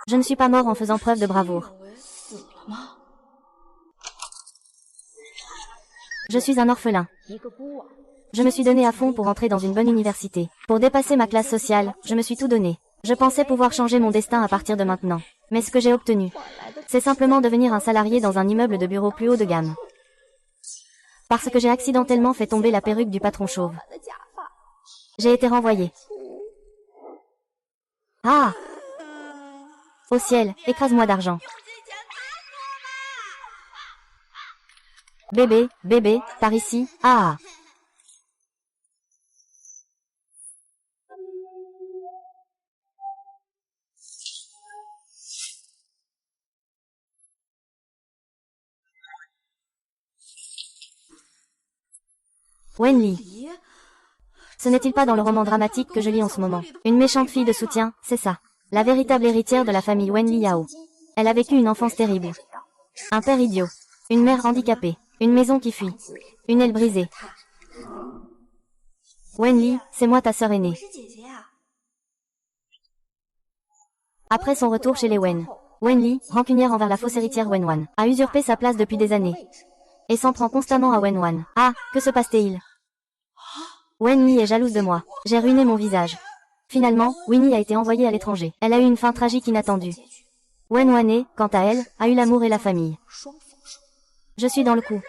Je ne suis pas mort en faisant preuve de bravoure. Je suis un orphelin. Je me suis donné à fond pour entrer dans une bonne université. Pour dépasser ma classe sociale, je me suis tout donné. Je pensais pouvoir changer mon destin à partir de maintenant. Mais ce que j'ai obtenu, c'est simplement devenir un salarié dans un immeuble de bureau plus haut de gamme. Parce que j'ai accidentellement fait tomber la perruque du patron chauve. J'ai été renvoyé. Ah! Au ciel, écrase-moi d'argent. Bébé, bébé, par ici, ah! Wenli. Ce n'est-il pas dans le roman dramatique que je lis en ce moment? Une méchante fille de soutien, c'est ça. La véritable héritière de la famille Wenli Yao. Elle a vécu une enfance terrible. Un père idiot. Une mère handicapée. Une maison qui fuit. Une aile brisée. Wenli, c'est moi ta sœur aînée. Après son retour chez les Wen, Wenli, rancunière envers la fausse héritière Wenwan, a usurpé sa place depuis des années. Et s'en prend constamment à Wenwan. Ah, que se passe-t-il? Wenli est jalouse de moi. J'ai ruiné mon visage. Finalement, Winnie a été envoyée à l'étranger. Elle a eu une fin tragique inattendue. Wenwane, quant à elle, a eu l'amour et la famille. Je suis dans le coup.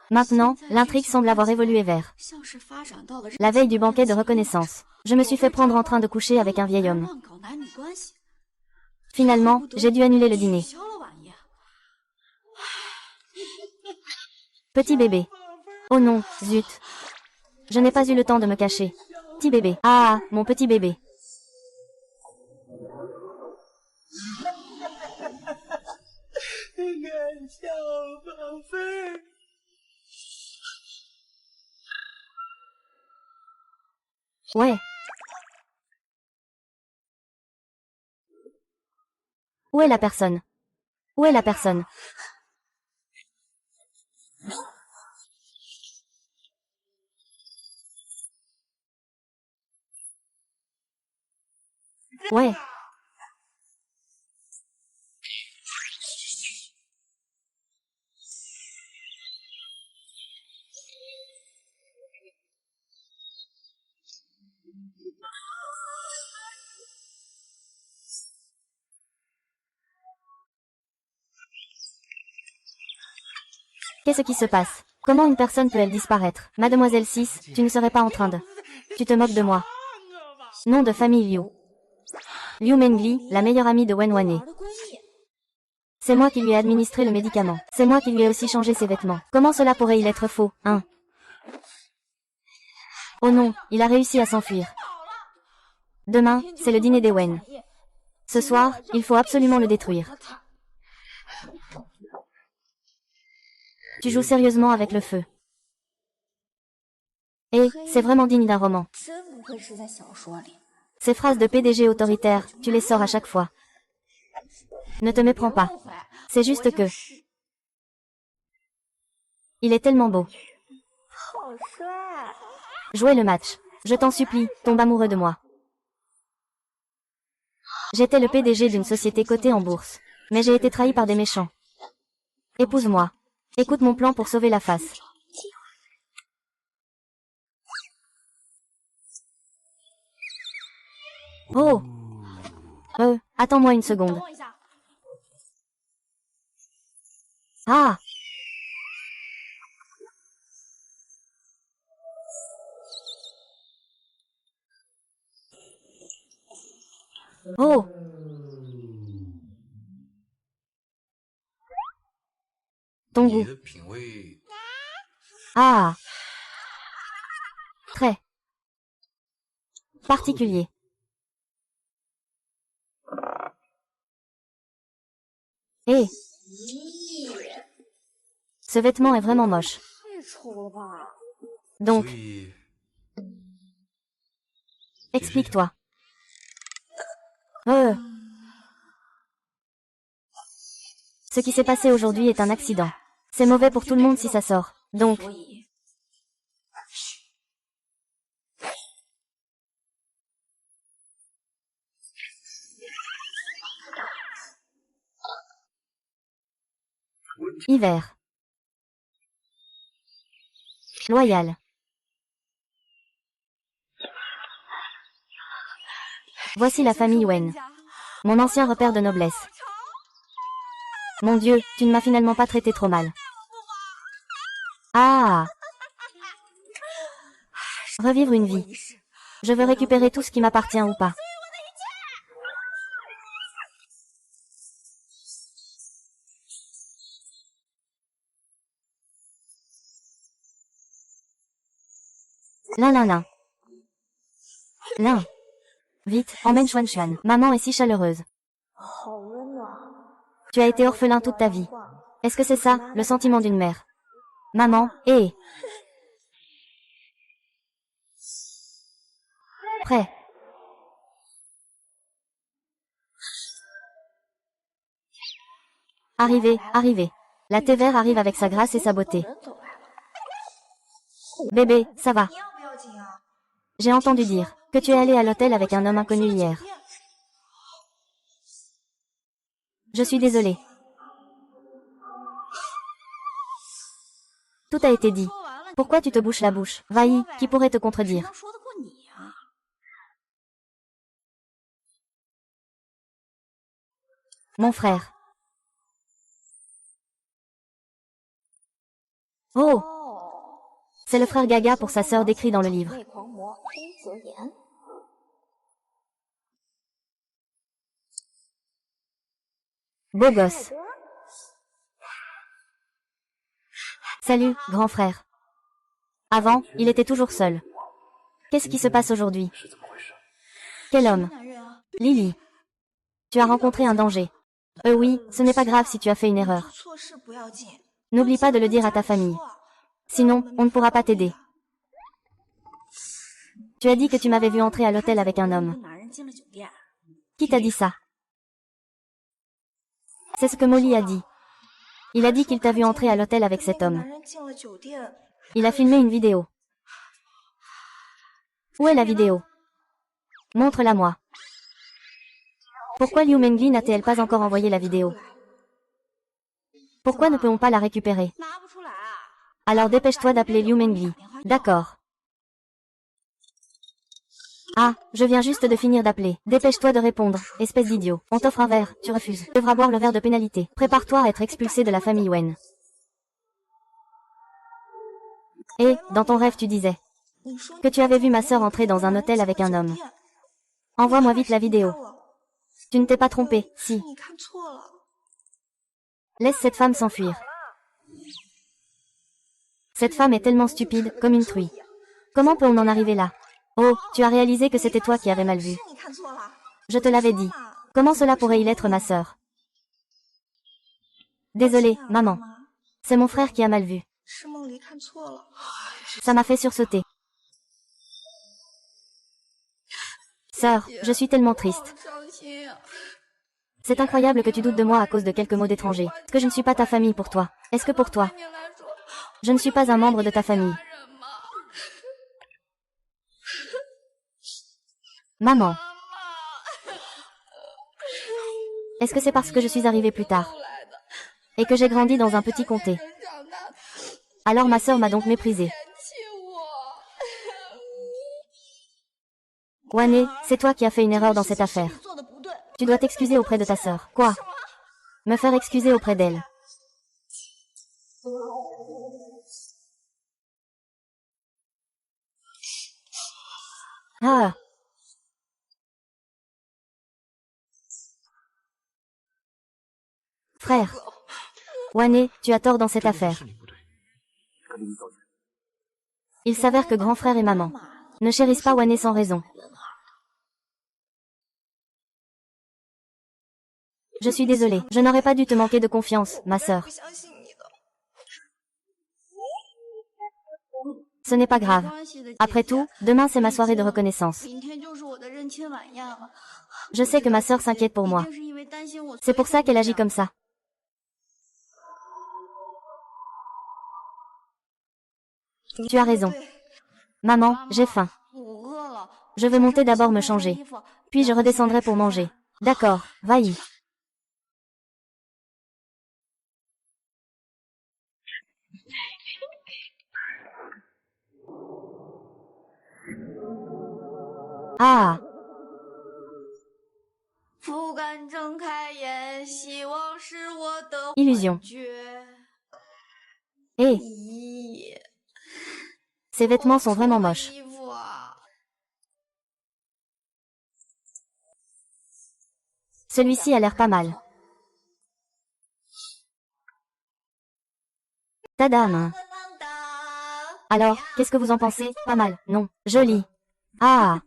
Maintenant, l'intrigue semble avoir évolué vers la veille du banquet de reconnaissance. Je me suis fait prendre en train de coucher avec un vieil homme. Finalement, j'ai dû annuler le dîner. Petit bébé. Oh non, zut. Je n'ai pas eu le temps de me cacher. Petit bébé. Ah, mon petit bébé. Ouais. Où est la personne? Où est la personne? Ouais. Qu'est-ce qui se passe? Comment une personne peut-elle disparaître? Mademoiselle 6, tu ne serais pas en train de... Tu te moques de moi. Nom de famille Liu. Liu Mengli, la meilleure amie de Wenwane. C'est moi qui lui ai administré le médicament. C'est moi qui lui ai aussi changé ses vêtements. Comment cela pourrait-il être faux, hein? Oh non, il a réussi à s'enfuir. Demain, c'est le dîner des Wen. Ce soir, il faut absolument le détruire. Tu joues sérieusement avec le feu. Et, c'est vraiment digne d'un roman. Ces phrases de PDG autoritaire, tu les sors à chaque fois. Ne te méprends pas. C'est juste que... Il est tellement beau. Jouez le match. Je t'en supplie, tombe amoureux de moi. J'étais le PDG d'une société cotée en bourse. Mais j'ai été trahi par des méchants. Épouse-moi. Écoute mon plan pour sauver la face. Oh! Attends-moi une seconde. Ah! Oh! Ton goût. Ah! Très particulier. Eh! Ce vêtement est vraiment moche. Donc, explique-toi. Ce qui s'est passé aujourd'hui est un accident. C'est mauvais pour tout le monde si ça sort. Donc, Hiver. Loyal. Voici la famille Wen. Mon ancien repère de noblesse. Mon Dieu, tu ne m'as finalement pas traité trop mal. Ah! Revivre une vie. Je veux récupérer tout ce qui m'appartient ou pas. L'un. L'un. Vite, emmène Xuan. Maman est si chaleureuse. Tu as été orphelin toute ta vie. Est-ce que c'est ça, le sentiment d'une mère? Maman, hé! Prêt. Arrivez. La thé vert arrive avec sa grâce et sa beauté. Bébé, ça va. J'ai entendu dire que tu es allé à l'hôtel avec un homme inconnu hier. Je suis désolée. Tout a été dit. Pourquoi tu te bouches la bouche? Vaï, qui pourrait te contredire? Mon frère. Oh! C'est le frère Gaga pour sa sœur décrit dans le livre. Beau gosse. Salut, grand frère. Avant, il était toujours seul. Qu'est-ce qui se passe aujourd'hui? Quel homme? Lily. Tu as rencontré un danger. Oui, ce n'est pas grave si tu as fait une erreur. N'oublie pas de le dire à ta famille. Sinon, on ne pourra pas t'aider. Tu as dit que tu m'avais vu entrer à l'hôtel avec un homme. Qui t'a dit ça? C'est ce que Molly a dit. Il a dit qu'il t'a vu entrer à l'hôtel avec cet homme. Il a filmé une vidéo. Où est la vidéo? Montre-la-moi. Pourquoi Liu Mengli n'a-t-elle pas encore envoyé la vidéo? Pourquoi ne peut-on pas la récupérer? Alors dépêche-toi d'appeler Liu Mengli. D'accord. Ah, je viens juste de finir d'appeler. Dépêche-toi de répondre, espèce d'idiot. On t'offre un verre, tu refuses. Tu devras boire le verre de pénalité. Prépare-toi à être expulsé de la famille Wen. Et, dans ton rêve tu disais que tu avais vu ma sœur entrer dans un hôtel avec un homme. Envoie-moi vite la vidéo. Tu ne t'es pas trompé, si. Laisse cette femme s'enfuir. Cette femme est tellement stupide, comme une truie. Comment peut-on en arriver là? Oh, tu as réalisé que c'était toi qui avais mal vu. Je te l'avais dit. Comment cela pourrait-il être ma sœur? Désolée, maman. C'est mon frère qui a mal vu. Ça m'a fait sursauter. Sœur, je suis tellement triste. C'est incroyable que tu doutes de moi à cause de quelques mots d'étranger. Est-ce que je ne suis pas ta famille pour toi? Est-ce que pour toi, je ne suis pas un membre de ta famille? Maman. Est-ce que c'est parce que je suis arrivée plus tard et que j'ai grandi dans un petit comté? Alors ma sœur m'a donc méprisée. Wane, c'est toi qui as fait une erreur dans cette affaire. Tu dois t'excuser auprès de ta sœur. Quoi? Me faire excuser auprès d'elle. Ah. Frère. Wane, tu as tort dans cette affaire. Il s'avère que grand frère et maman ne chérissent pas Wane sans raison. Je suis désolée, je n'aurais pas dû te manquer de confiance, ma sœur. Ce n'est pas grave. Après tout, demain c'est ma soirée de reconnaissance. Je sais que ma sœur s'inquiète pour moi. C'est pour ça qu'elle agit comme ça. Tu as raison. Maman, j'ai faim. Je veux monter d'abord me changer. Puis je redescendrai pour manger. D'accord, va-y. Ah, 不敢睁开眼，希望是我的 illusion. 幻觉。 Hé, 咦， ces vêtements sont 好丑 vraiment 的 moches. 衣服啊！ Celui-ci a l'air pas mal. Ta dame. 当当 Alors, qu'est-ce que vous en pensez? Pas mal, non. Joli. Ah.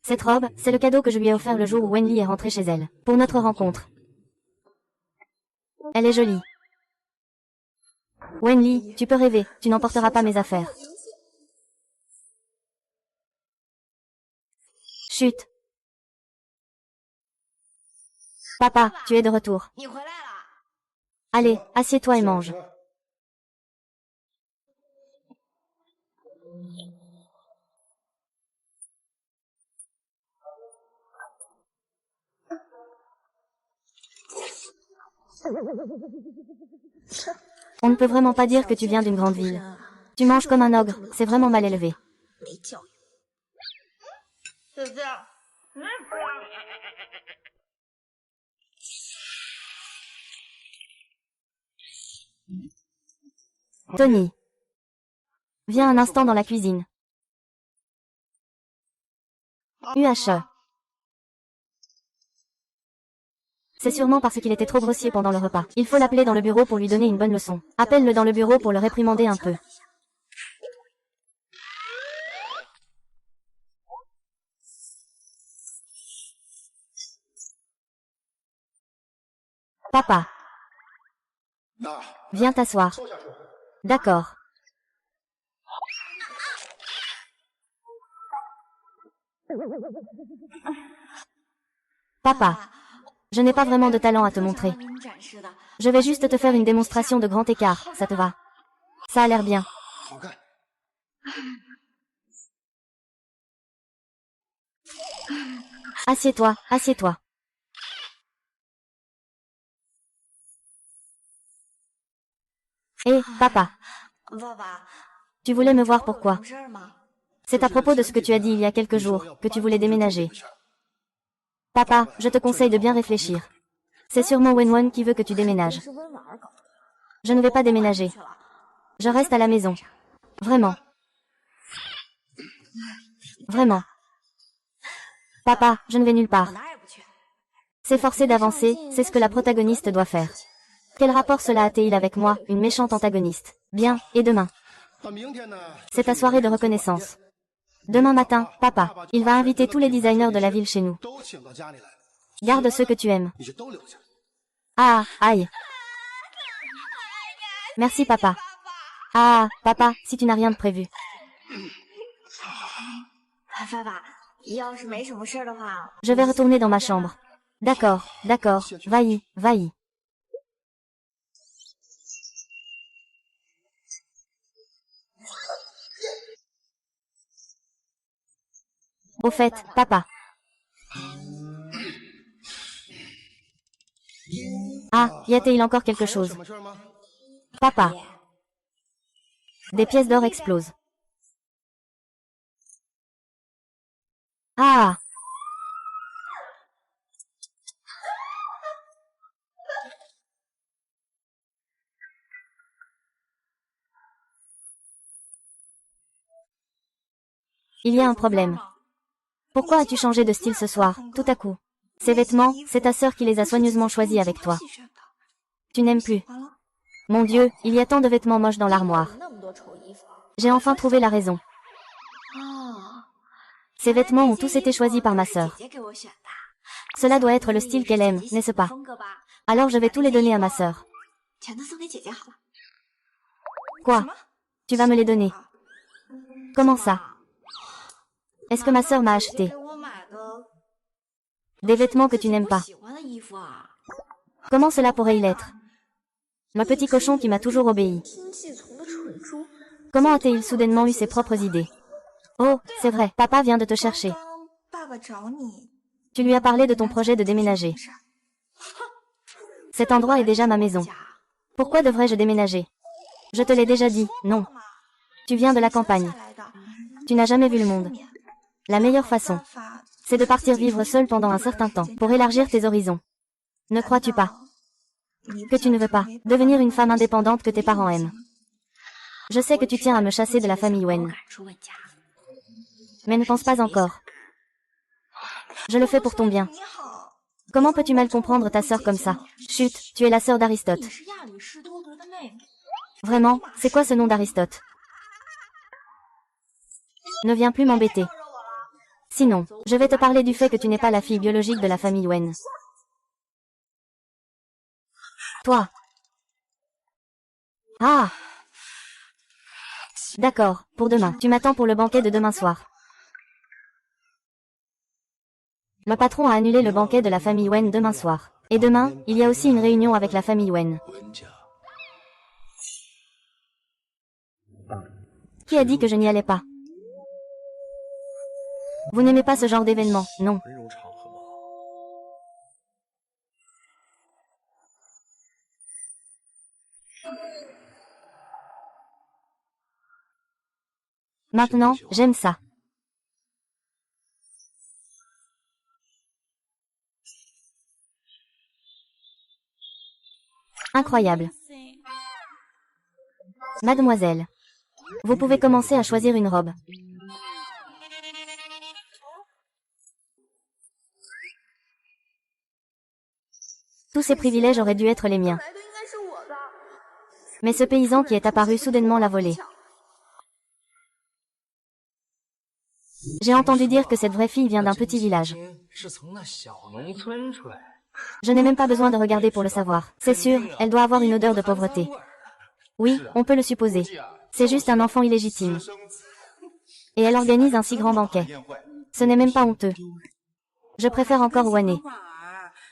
Cette robe, c'est le cadeau que je lui ai offert le jour où Wenli est rentrée chez elle. Pour notre rencontre. Elle est jolie. Wenli, tu peux rêver, tu n'emporteras pas mes affaires. Chut. Papa, tu es de retour. 你回来了。 Allez, assieds-toi et mange. On ne peut vraiment pas dire que tu viens d'une grande ville. Tu manges comme un ogre, c'est vraiment mal élevé. 没教育。姐姐， Tony. Viens un instant dans la cuisine. UHE. C'est sûrement parce qu'il était trop grossier pendant le repas. Il faut l'appeler dans le bureau pour lui donner une bonne leçon. Appelle-le dans le bureau pour le réprimander un peu. Papa. Viens t'asseoir. D'accord. Papa. Je n'ai pas vraiment de talent à te montrer. Je vais juste te faire une démonstration de grand écart, ça te va? Ça a l'air bien. Assieds-toi, assieds-toi. Hé, papa. 爸爸， Tu voulais me voir pourquoi? 有事儿吗？ C'est à propos de ce que tu as dit il y a quelques jours, que tu voulais déménager. Papa, je te conseille de bien réfléchir. C'est sûrement Wenwon qui veut que tu déménages. 是温婉儿搞的。 Je ne vais pas déménager. Je reste à la maison. Vraiment. Vraiment. Papa, je ne vais nulle 我 part. 哪儿也不去。 S'efforcer d'avancer, c'est ce que la protagoniste doit faire. Quel rapport cela a-t-il avec moi, une méchante antagoniste? Bien, et demain? C'est ta soirée de reconnaissance. Demain matin, papa, il va inviter tous les designers de la ville chez nous. Garde ceux que tu aimes. Ah, aïe. Merci papa. Ah, papa, si tu n'as rien de prévu. 爸爸，要是没什么事儿的话， Je vais retourner dans ma chambre. D'accord, d'accord, va-y, va-y. Au fait, papa. Ah, y a-t-il encore quelque chose? Papa. Des pièces d'or explosent. Ah! Il y a un problème. Pourquoi as-tu changé de style ce soir, tout à coup? Ces vêtements, c'est ta sœur qui les a soigneusement choisis avec toi. Tu n'aimes plus. Mon Dieu, il y a tant de vêtements moches dans l'armoire. 那么多丑衣服。 J'ai enfin trouvé la raison. 哦， Ces vêtements ont tous été choisis par ma sœur. 姐姐给我选的。 Cela doit être le style qu'elle aime, n'est-ce pas? 风格吧， Alors je vais tous les donner à ma sœur. 全都送给姐姐好了。 Quoi? Tu vas me les donner? Comment ça? Est-ce que ma sœur m'a acheté 给我买的 des vêtements que tu n'aimes pas? 喜欢的衣服啊。 Comment cela pourrait-il être? Le petit cochon qui m'a toujours obéi. 听系从的蠢猪。 Comment a-t-il soudainement eu ses propres idées? Oh, c'est vrai, papa vient de te chercher. 刚爸爸找你。 Tu lui as parlé de ton projet de déménager. Cet endroit est déjà ma maison. Pourquoi devrais-je déménager? Je te l'ai déjà dit, non. Tu viens de la campagne. Tu n'as jamais vu le monde. La meilleure façon. 法 c'est de partir vivre seul pendant un certain temps, pour élargir tes horizons. Ne crois-tu pas que tu ne veux pas devenir une femme indépendante que tes parents aiment? Je sais que tu tiens à me chasser de la famille Wen. Mais ne pense pas encore. Je le fais pour ton bien. Comment peux-tu mal comprendre ta sœur comme ça? Chut, tu es la sœur d'Aristote. Vraiment, c'est quoi ce nom d'Aristote? Ne viens plus m'embêter. Sinon, je vais te parler du fait que tu n'es pas la fille biologique de la famille Wen. Toi. Ah! D'accord, pour demain. Tu m'attends pour le banquet de demain soir. Le patron a annulé le banquet de la famille Wen demain soir. Et demain, il y a aussi une réunion avec la famille Wen. Qui a dit que je n'y allais pas? Vous n'aimez pas ce genre d'événement, non? Maintenant, j'aime ça. Incroyable. Mademoiselle, vous pouvez commencer à choisir une robe. Tous ces privilèges auraient dû être les miens. Mais ce paysan qui est apparu soudainement l'a volé. J'ai entendu dire que cette vraie fille vient d'un petit village. Je n'ai même pas besoin de regarder pour le savoir. C'est sûr, elle doit avoir une odeur de pauvreté. Oui, on peut le supposer. C'est juste un enfant illégitime. Et elle organise un si grand banquet. Ce n'est même pas honteux. Je préfère encore Wane.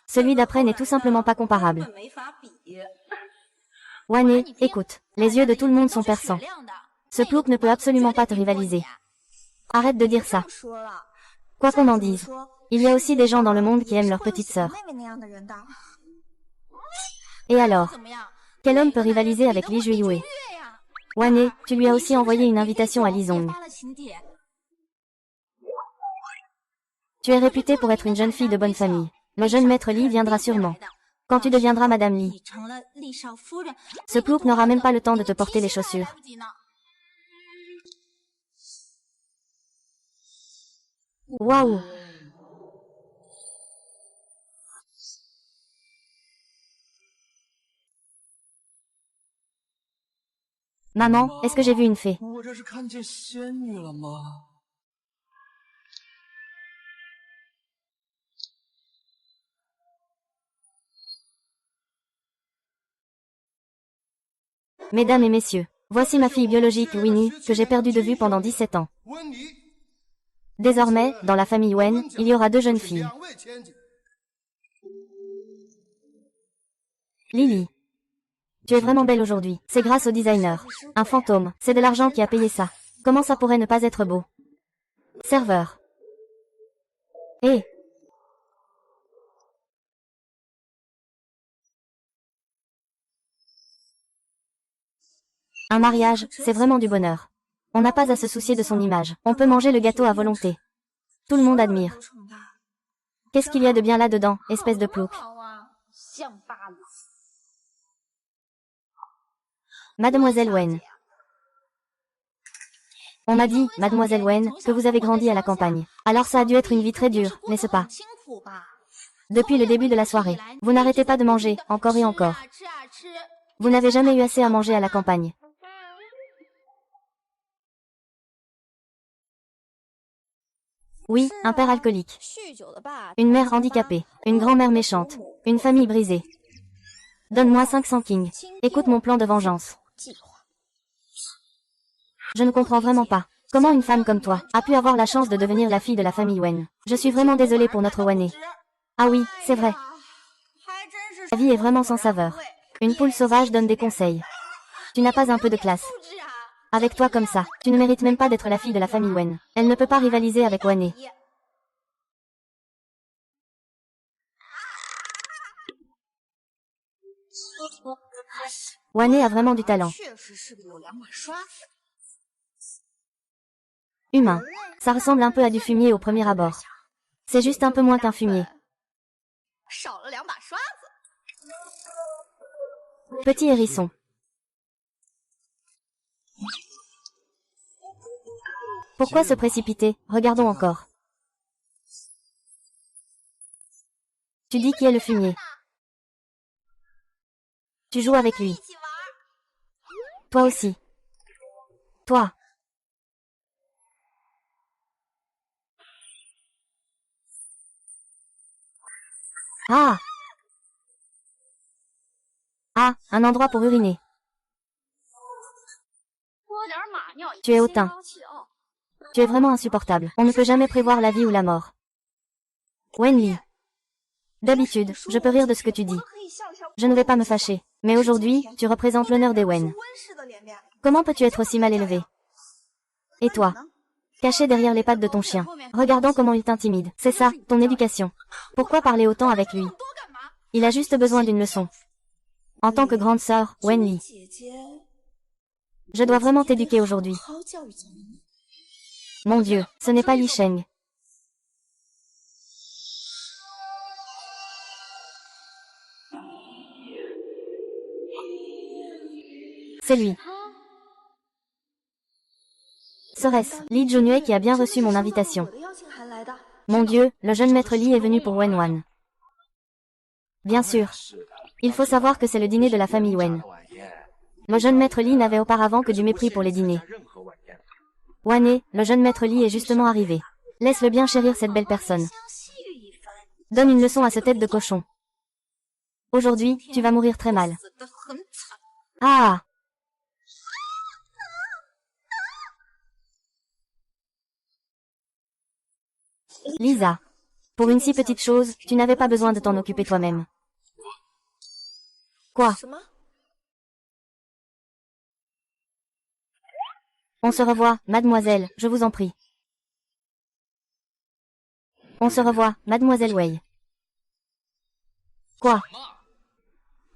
Celui d'après n'est tout simplement pas comparable. Wane, écoute, les yeux de tout le monde sont perçants. Ce plouc ne peut absolument pas te rivaliser. Arrête de dire ça. Quoi qu'on en dise, il y a aussi des gens dans le monde qui aiment leur petite sœur. Et alors, quel homme peut rivaliser avec Li Juiyue? Wane, tu lui as aussi envoyé une invitation à Li Zong. Tu es réputée pour être une jeune fille de bonne famille. Le jeune maître Li viendra sûrement. Quand tu deviendras Madame Li. Ce plouc n'aura même pas le temps de te porter les chaussures. Waouh! Maman, est-ce que j'ai vu une fée? Mesdames et messieurs, voici ma fille biologique Winnie, que j'ai perdue de vue pendant 17 ans. Désormais, dans la famille Wen, il y aura 2 jeunes filles. Lily. Tu es vraiment belle aujourd'hui. C'est grâce au designer. Un fantôme. C'est de l'argent qui a payé ça. Comment ça pourrait ne pas être beau? Serveur. Hé. Un mariage, c'est vraiment du bonheur. On n'a pas à se soucier de son image. On peut manger le gâteau à volonté. Tout le monde admire. Qu'est-ce qu'il y a de bien là-dedans, espèce de plouc? Mademoiselle Wen. On m'a dit, Mademoiselle Wen, que vous avez grandi à la campagne. Alors ça a dû être une vie très dure, n'est-ce pas? Depuis le début de la soirée, vous n'arrêtez pas de manger, encore et encore. Vous n'avez jamais eu assez à manger à la campagne. Oui, un père alcoolique. Une mère handicapée. Une grand-mère méchante. Une famille brisée. Donne-moi 500 kings. Écoute mon plan de vengeance. Je ne comprends vraiment pas. Comment une femme comme toi a pu avoir la chance de devenir la fille de la famille Wen? Je suis vraiment désolée pour notre Wane. Ah oui, c'est vrai. La vie est vraiment sans saveur. Une poule sauvage donne des conseils. Tu n'as pas un peu de classe. Avec toi comme ça, tu ne mérites même pas d'être la fille de la famille Wen. Elle ne peut pas rivaliser avec Wane. Wane a vraiment du talent. Humain. Ça ressemble un peu à du fumier au premier abord. C'est juste un peu moins qu'un fumier. Petit hérisson. Pourquoi se précipiter? Regardons encore. Tu dis qui est le fumier. Tu joues avec lui. Toi aussi. Toi. Ah! Ah, un endroit pour uriner. Tu es hautain. Tu es vraiment insupportable. On ne peut jamais prévoir la vie ou la mort. Wenli. D'habitude, je peux rire de ce que tu dis. Je ne vais pas me fâcher. Mais aujourd'hui, tu représentes l'honneur des Wen. Comment peux-tu être aussi mal élevé? Et toi? Caché derrière les pattes de ton chien. Regardons comment il t'intimide. C'est ça, ton éducation. Pourquoi parler autant avec lui? Il a juste besoin d'une leçon. En tant que grande sœur, Wenli. Je dois vraiment t'éduquer aujourd'hui. Mon Dieu, ce n'est pas Li Sheng. C'est lui. Serait-ce Li Junue qui a bien reçu mon invitation? Mon Dieu, le jeune maître Li est venu pour Wen Wan. Bien sûr. Il faut savoir que c'est le dîner de la famille Wen. Le jeune maître Li n'avait auparavant que du mépris pour les dîners. Wane, le jeune maître Li est justement arrivé. Laisse-le bien chérir cette belle personne. Donne une leçon à ce tête de cochon. Aujourd'hui, tu vas mourir très mal. Ah! Lisa. Pour une si petite chose, tu n'avais pas besoin de t'en occuper toi-même. Quoi? On se revoit, mademoiselle, je vous en prie. On se revoit, mademoiselle Wei. Quoi?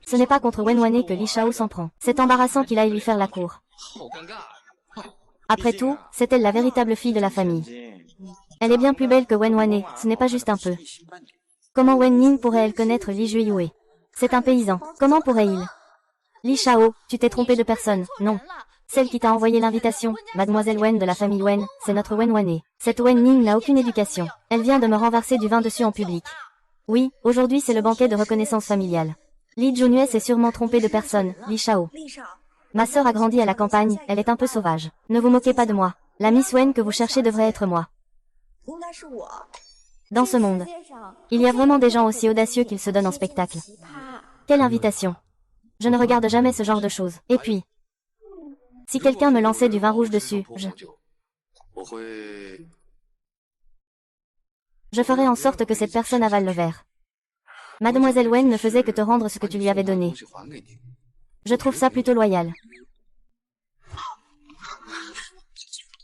Ce n'est pas contre Wenwane que Li Shao s'en prend. C'est embarrassant qu'il aille lui faire la cour. Après tout, c'est elle la véritable fille de la famille. Elle est bien plus belle que Wenwane, ce n'est pas juste un peu. Comment Wen Ning pourrait-elle connaître Li Jueyue? C'est un paysan. Comment pourrait-il? Li Shao, tu t'es trompé de personne, non. Celle qui t'a envoyé l'invitation, mademoiselle Wen de la famille Wen, c'est notre Wenwane. Cette Wen Ning n'a aucune éducation. Elle vient de me renverser du vin dessus en public. Oui, aujourd'hui c'est le banquet de reconnaissance familiale. Li Junue s'est sûrement trompé de personne, Li Shao. Ma sœur a grandi à la campagne, elle est un peu sauvage. Ne vous moquez pas de moi. La Miss Wen que vous cherchez devrait être moi. Dans ce monde, il y a vraiment des gens aussi audacieux qu'ils se donnent en spectacle. Quelle invitation. Je ne regarde jamais ce genre de choses. Et puis, si quelqu'un me lançait du vin rouge dessus, je ferais en sorte que cette personne avale le verre. Mademoiselle Wen ne faisait que te rendre ce que tu lui avais donné. Je trouve ça plutôt loyal.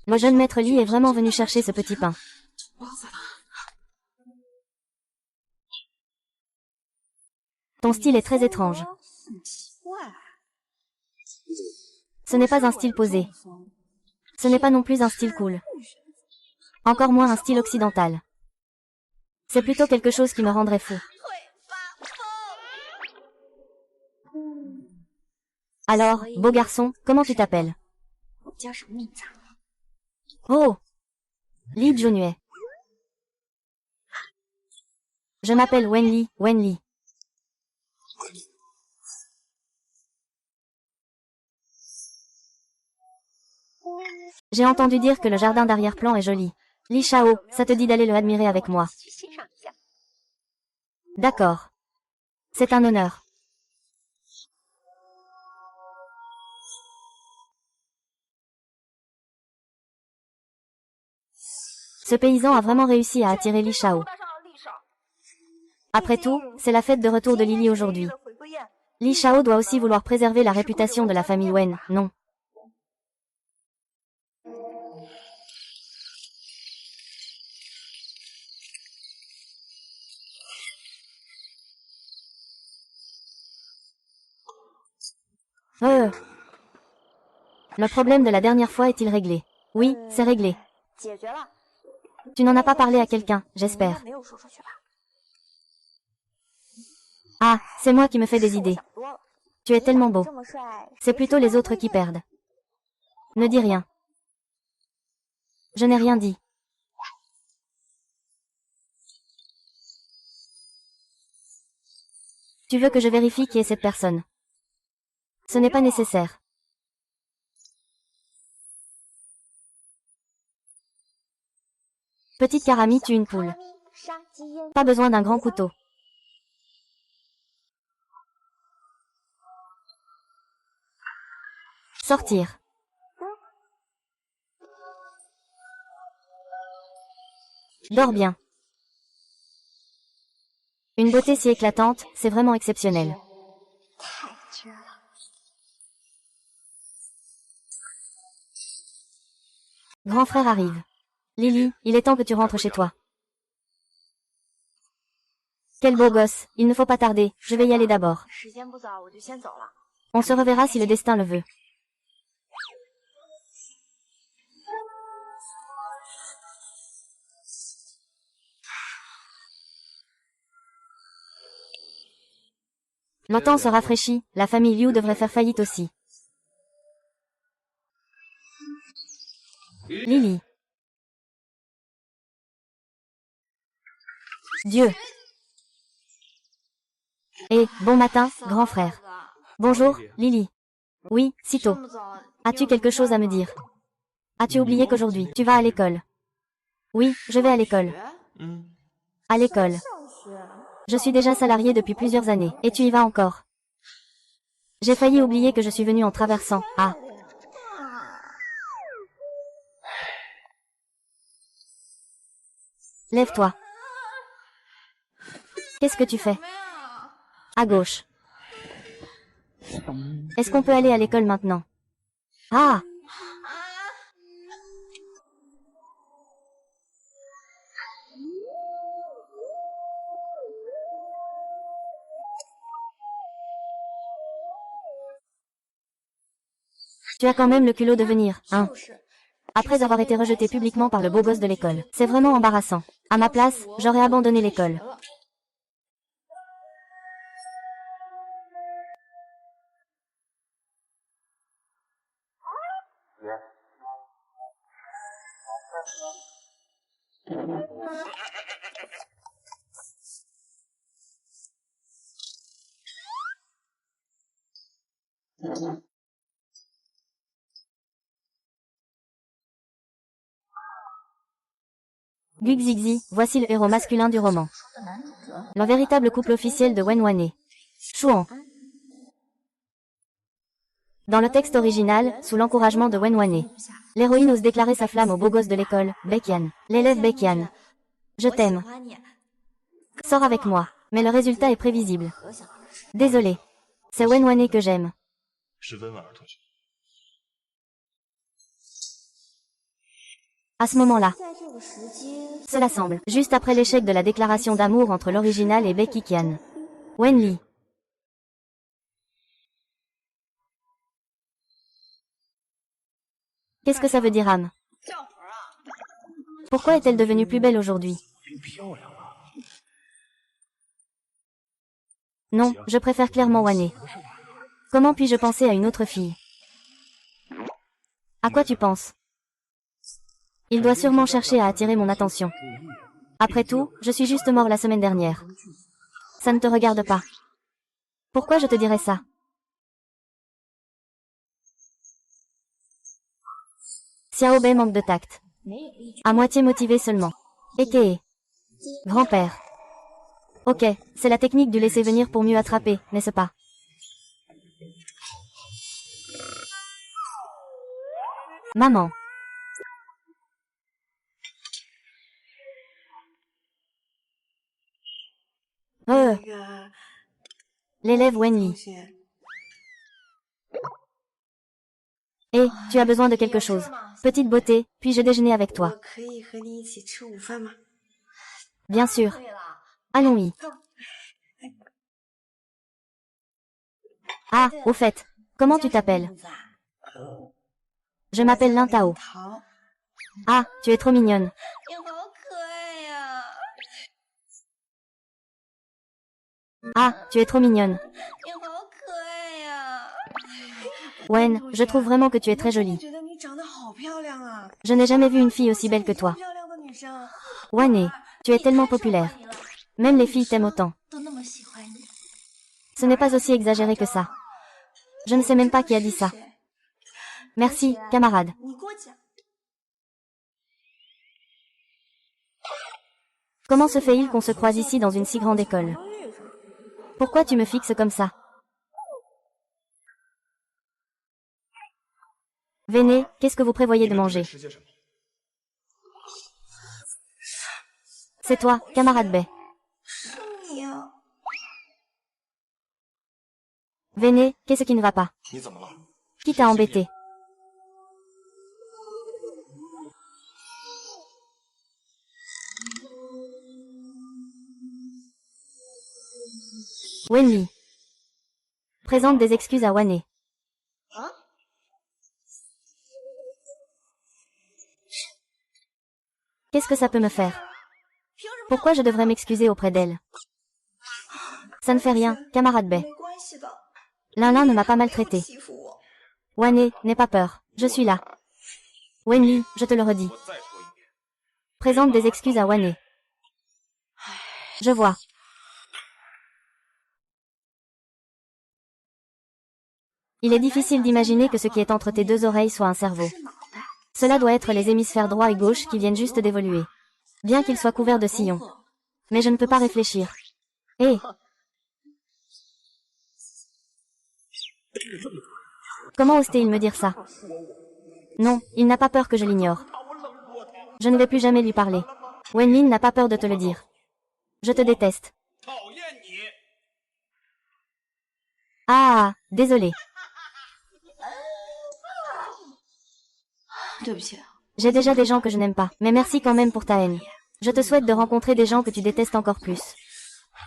Le jeune maître Li est vraiment venu chercher ce petit pain. Ton style est très étrange. Ce n'est pas un style posé. Ce n'est pas non plus un style cool. Encore moins un style occidental. C'est plutôt quelque chose qui me rendrait fou. Alors, beau garçon, comment tu t'appelles? Oh! Li Junue. Je m'appelle Wenli, Wenli. J'ai entendu dire que le jardin d'arrière-plan est joli. Li Shao, ça te dit d'aller le admirer avec moi? D'accord. C'est un honneur. Ce paysan a vraiment réussi à attirer Li Shao. Après tout, c'est la fête de retour de Lily aujourd'hui. Li Shao doit aussi vouloir préserver la réputation de la famille Wen, non? Le problème de la dernière fois est-il réglé? Oui, c'est réglé. Tu n'en as pas parlé à quelqu'un, j'espère. 没有说出去吧？ Ah, c'est moi qui me fais des idées. 想多了。 Tu es tellement beau. 这么帅， C'est plutôt les autres qui perdent. Ne dis rien. Je n'ai rien dit. Tu veux que je vérifie qui est cette personne? Ce n'est pas nécessaire. Petite Karami tue une poule. 杀鸡焉 Pas besoin d'un grand couteau. Sortir. Dors bien. Une beauté si éclatante, c'est vraiment exceptionnel. 太绝了。 Grand frère arrive. Lily, il est temps que tu rentres chez toi. Quel beau gosse, il ne faut pas tarder, je vais y aller d'abord. 时间不早，我就先走了。 On se reverra si le destin le veut. L'OTAN se rafraîchit, la famille Liu devrait faire faillite aussi. Lily. Dieu. Et, bon matin, grand frère. Bonjour, Lily. Oui, sitôt. 这么早， As-tu quelque chose à me dire? As-tu oublié qu'aujourd'hui, tu vas à l'école? Oui, je vais à l'école. 嗯， À l'école. 上学。 Je suis déjà salarié depuis plusieurs années, et tu y vas encore. J'ai failli oublier que je suis venu en traversant. Ah. Lève-toi. Qu'est-ce que tu fais? 什么呀？ À gauche. Est-ce qu'on peut aller à l'école maintenant? Ah! Tu as quand même le culot de venir, hein? 就是。 Après avoir été rejeté publiquement par le beau gosse de l'école. C'est vraiment embarrassant. À ma place, j'aurais abandonné l'école. Guxixi, voici le héros masculin du roman. Le véritable couple officiel de Wenwane. Chouan. Dans le texte original, sous l'encouragement de Wenwane, l'héroïne ose déclarer sa flamme au beau gosse de l'école, Baekhyun, l'élève Baekhyun. Je 我喜 t'aime. 欢你。 Sors avec moi. Mais le résultat est prévisible. 可想而知。 Désolé. C'est Wenwane que j'aime. 是温婉儿同学。 À ce moment-là, 在这个时机， cela semble, juste après l'échec de la déclaration d'amour entre l'original et Becky Kian. Wenli. Qu'est-ce que ça veut dire, âme? 叫会儿啊！ Pourquoi est-elle devenue plus belle aujourd'hui? 变漂亮了。 Non, je préfère clairement Wane. Comment puis-je penser à une autre fille? À quoi tu penses? Il doit sûrement chercher à attirer mon attention. Après tout, je suis juste mort la semaine dernière. Ça ne te regarde pas. Pourquoi je te dirais ça? Xiao Bei manque de tact. 没有一句 À moitié motivé seulement. Eke. Grand-père. Ok, c'est la technique du laisser venir pour mieux attraper, n'est-ce pas? Maman. Euh, 那个 l'élève 同 Wenli. 学， Eh, tu as besoin de quelque chose. Petite beauté, puis-je déjeuner avec 我 toi? 可以和你一起吃午饭吗？ Bien sûr. 对了， Allons-y. Ah, au fait, comment tu t'appelles? 名字啊 Je m'appelle Lin Tao. 桃， Ah, tu es trop mignonne. 你好可 Ah, tu es trop mignonne. 你好可爱呀！ Wen, je trouve vraiment que tu es très 我 jolie. 觉得你长得好漂亮啊！ Je n'ai jamais vu une fille aussi belle que 这么 toi. 漂亮的女生， Wane, tu es tellement populaire. Même les filles t'aiment autant. 都那么喜欢你， Ce n'est pas aussi exagéré que ça. Je ne sais même pas qui a dit ça. Merci, camarade. 你给我讲， Comment se fait-il qu'on se croise ici dans une si grande école? Pourquoi tu me fixes comme ça? Venez, qu'est-ce que vous prévoyez de manger? 吃些什么？ C'est toi, camarade Bay. 是你啊！ Venez, qu'est-ce qui ne va pas? 你怎么了？ Qui t'a embêté? Wenli. Présente des excuses à Wane. Qu'est-ce que ça peut me faire? Pourquoi je devrais m'excuser auprès d'elle? Ça ne fait rien, camarade Bay. 没关系的， L'un ne m'a pas maltraité. 欺负我。 Wane, n'aie pas peur, je suis là. Wenli, je te le redis. 我再说一遍， Présente des excuses à Wane. Je vois. Il est difficile d'imaginer que ce qui est entre tes deux oreilles soit un cerveau. Cela doit être les hémisphères droit et gauche qui viennent juste d'évoluer. Bien qu'ils soient couverts de sillons. Mais je ne peux pas réfléchir. Hé! Comment ose-t-il me dire ça? Non, il n'a pas peur que je l'ignore. Je ne vais plus jamais lui parler. Wenlin n'a pas peur de te le dire. Je te déteste. 讨厌你。 Ah, désolé. 对不起， J'ai déjà des gens que je n'aime pas, mais merci quand même pour ta haine. Je te souhaite de rencontrer des gens que tu détestes encore plus.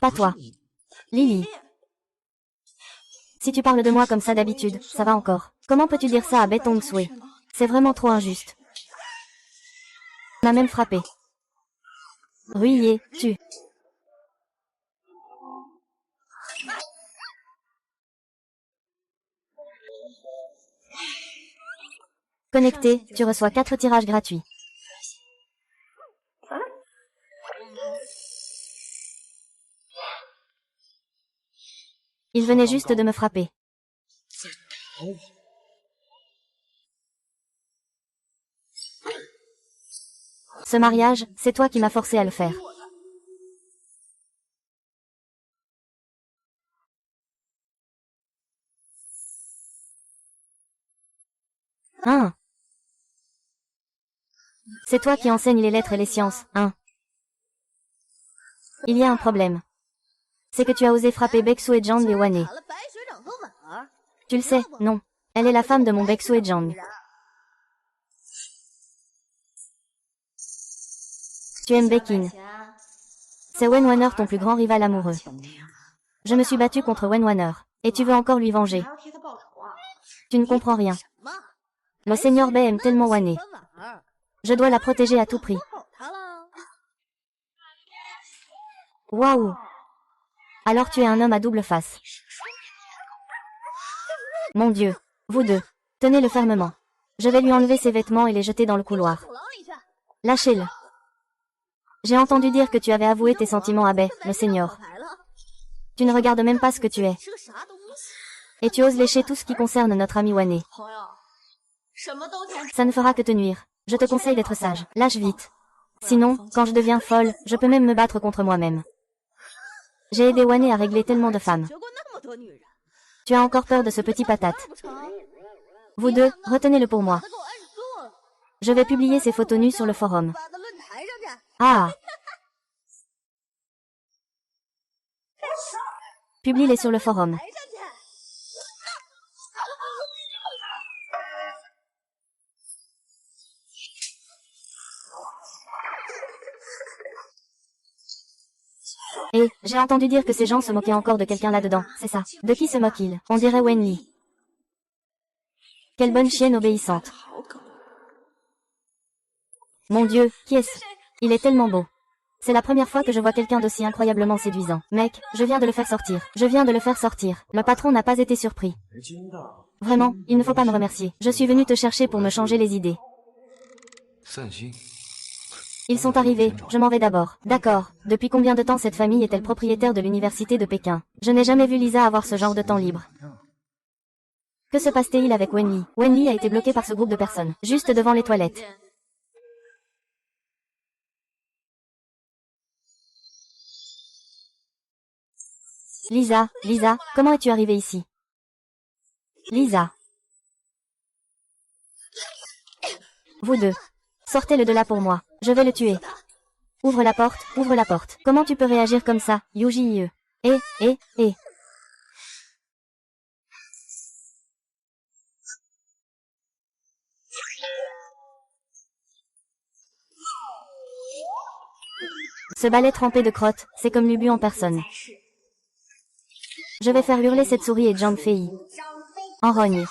Pas toi. Lily. Si tu parles de moi comme ça d'habitude, ça va encore. Comment peux-tu dire ça à Betong Sui? C'est vraiment trop injuste. On m'a même frappé. Ruillé, tu. Connecté, tu reçois 4 tirages gratuits. Il venait juste de me frapper. Ce mariage, c'est toi qui m'as forcé à le faire. Hein? C'est toi qui enseignes les lettres et les sciences, hein? Il y a un problème. C'est que tu as osé frapper Beksu et Jang et Wane. 了白学长和婉儿， Tu le sais, non. Elle est la femme de mon Beksu et Jang. Tu aimes Bekin. C'est Wen Wanner ton plus grand rival amoureux. Je me suis battue contre Wen Wanner. Et tu veux encore lui venger. 还要替他报仇啊？ Tu ne comprends rien. 妈， Le Seigneur Bei aime tellement Wane. 和婉儿， Je dois la protéger à tout prix. 吼他了。 Waouh! Alors tu es un homme à double face. Mon Dieu. Vous deux. Tenez-le fermement. Je vais lui enlever ses vêtements et les jeter dans le couloir. 走廊里去。 Lâchez-le. J'ai entendu dire que tu avais avoué tes sentiments à Bei, le Seigneur. 牌了， Tu ne regardes même pas ce que tu es. 是个啥东西？ Et tu oses lécher tout ce qui concerne notre ami Wane. 朋友，什么都听。 Ça ne fera que te nuire. Je te conseille d'être sage. Lâche vite. Sinon, quand je deviens folle, je peux même me battre contre moi-même. J'ai aidé Wane à régler tellement de femmes. 学过那么多女人， Tu as encore peur de ce petit patate. 不成？ Vous deux, retenez-le pour moi. 他给我按住， Je vais publier ces photos nues sur le forum. 发到论坛上去。 Ah! Publie-les sur le forum. 台上去。 Et, j'ai entendu dire que ces gens se moquaient encore de quelqu'un là-dedans, c'est ça. De qui se moquent-ils? On dirait Wenli. Quelle bonne chienne obéissante. 好狗， Mon Dieu, qui est-ce? Il est tellement beau. C'est la première fois que je vois quelqu'un d'aussi incroyablement séduisant. Mec, je viens de le faire sortir. Je viens de le faire sortir. Le patron n'a pas été surpris. Vraiment, il ne faut pas me remercier. Je suis venu te chercher pour me changer les idées. Ils sont arrivés, je m'en vais d'abord. D'accord. Depuis combien de temps cette famille est-elle propriétaire de l'université de Pékin? Je n'ai jamais vu Lisa avoir ce genre de temps libre. Que se passe-t-il avec Wenli? Wenli a été bloqué par ce groupe de personnes, juste devant les toilettes. Lisa, comment es-tu arrivée ici? Lisa. Vous deux. Sortez-le de là pour moi. Je vais le tuer. Ouvre la porte, ouvre la porte. Comment tu peux réagir comme ça, Yuji? Eh. Ce balai trempé de crotte, c'est comme l'ubu en personne. Je vais faire hurler cette souris et Zhang Fei. En rogne.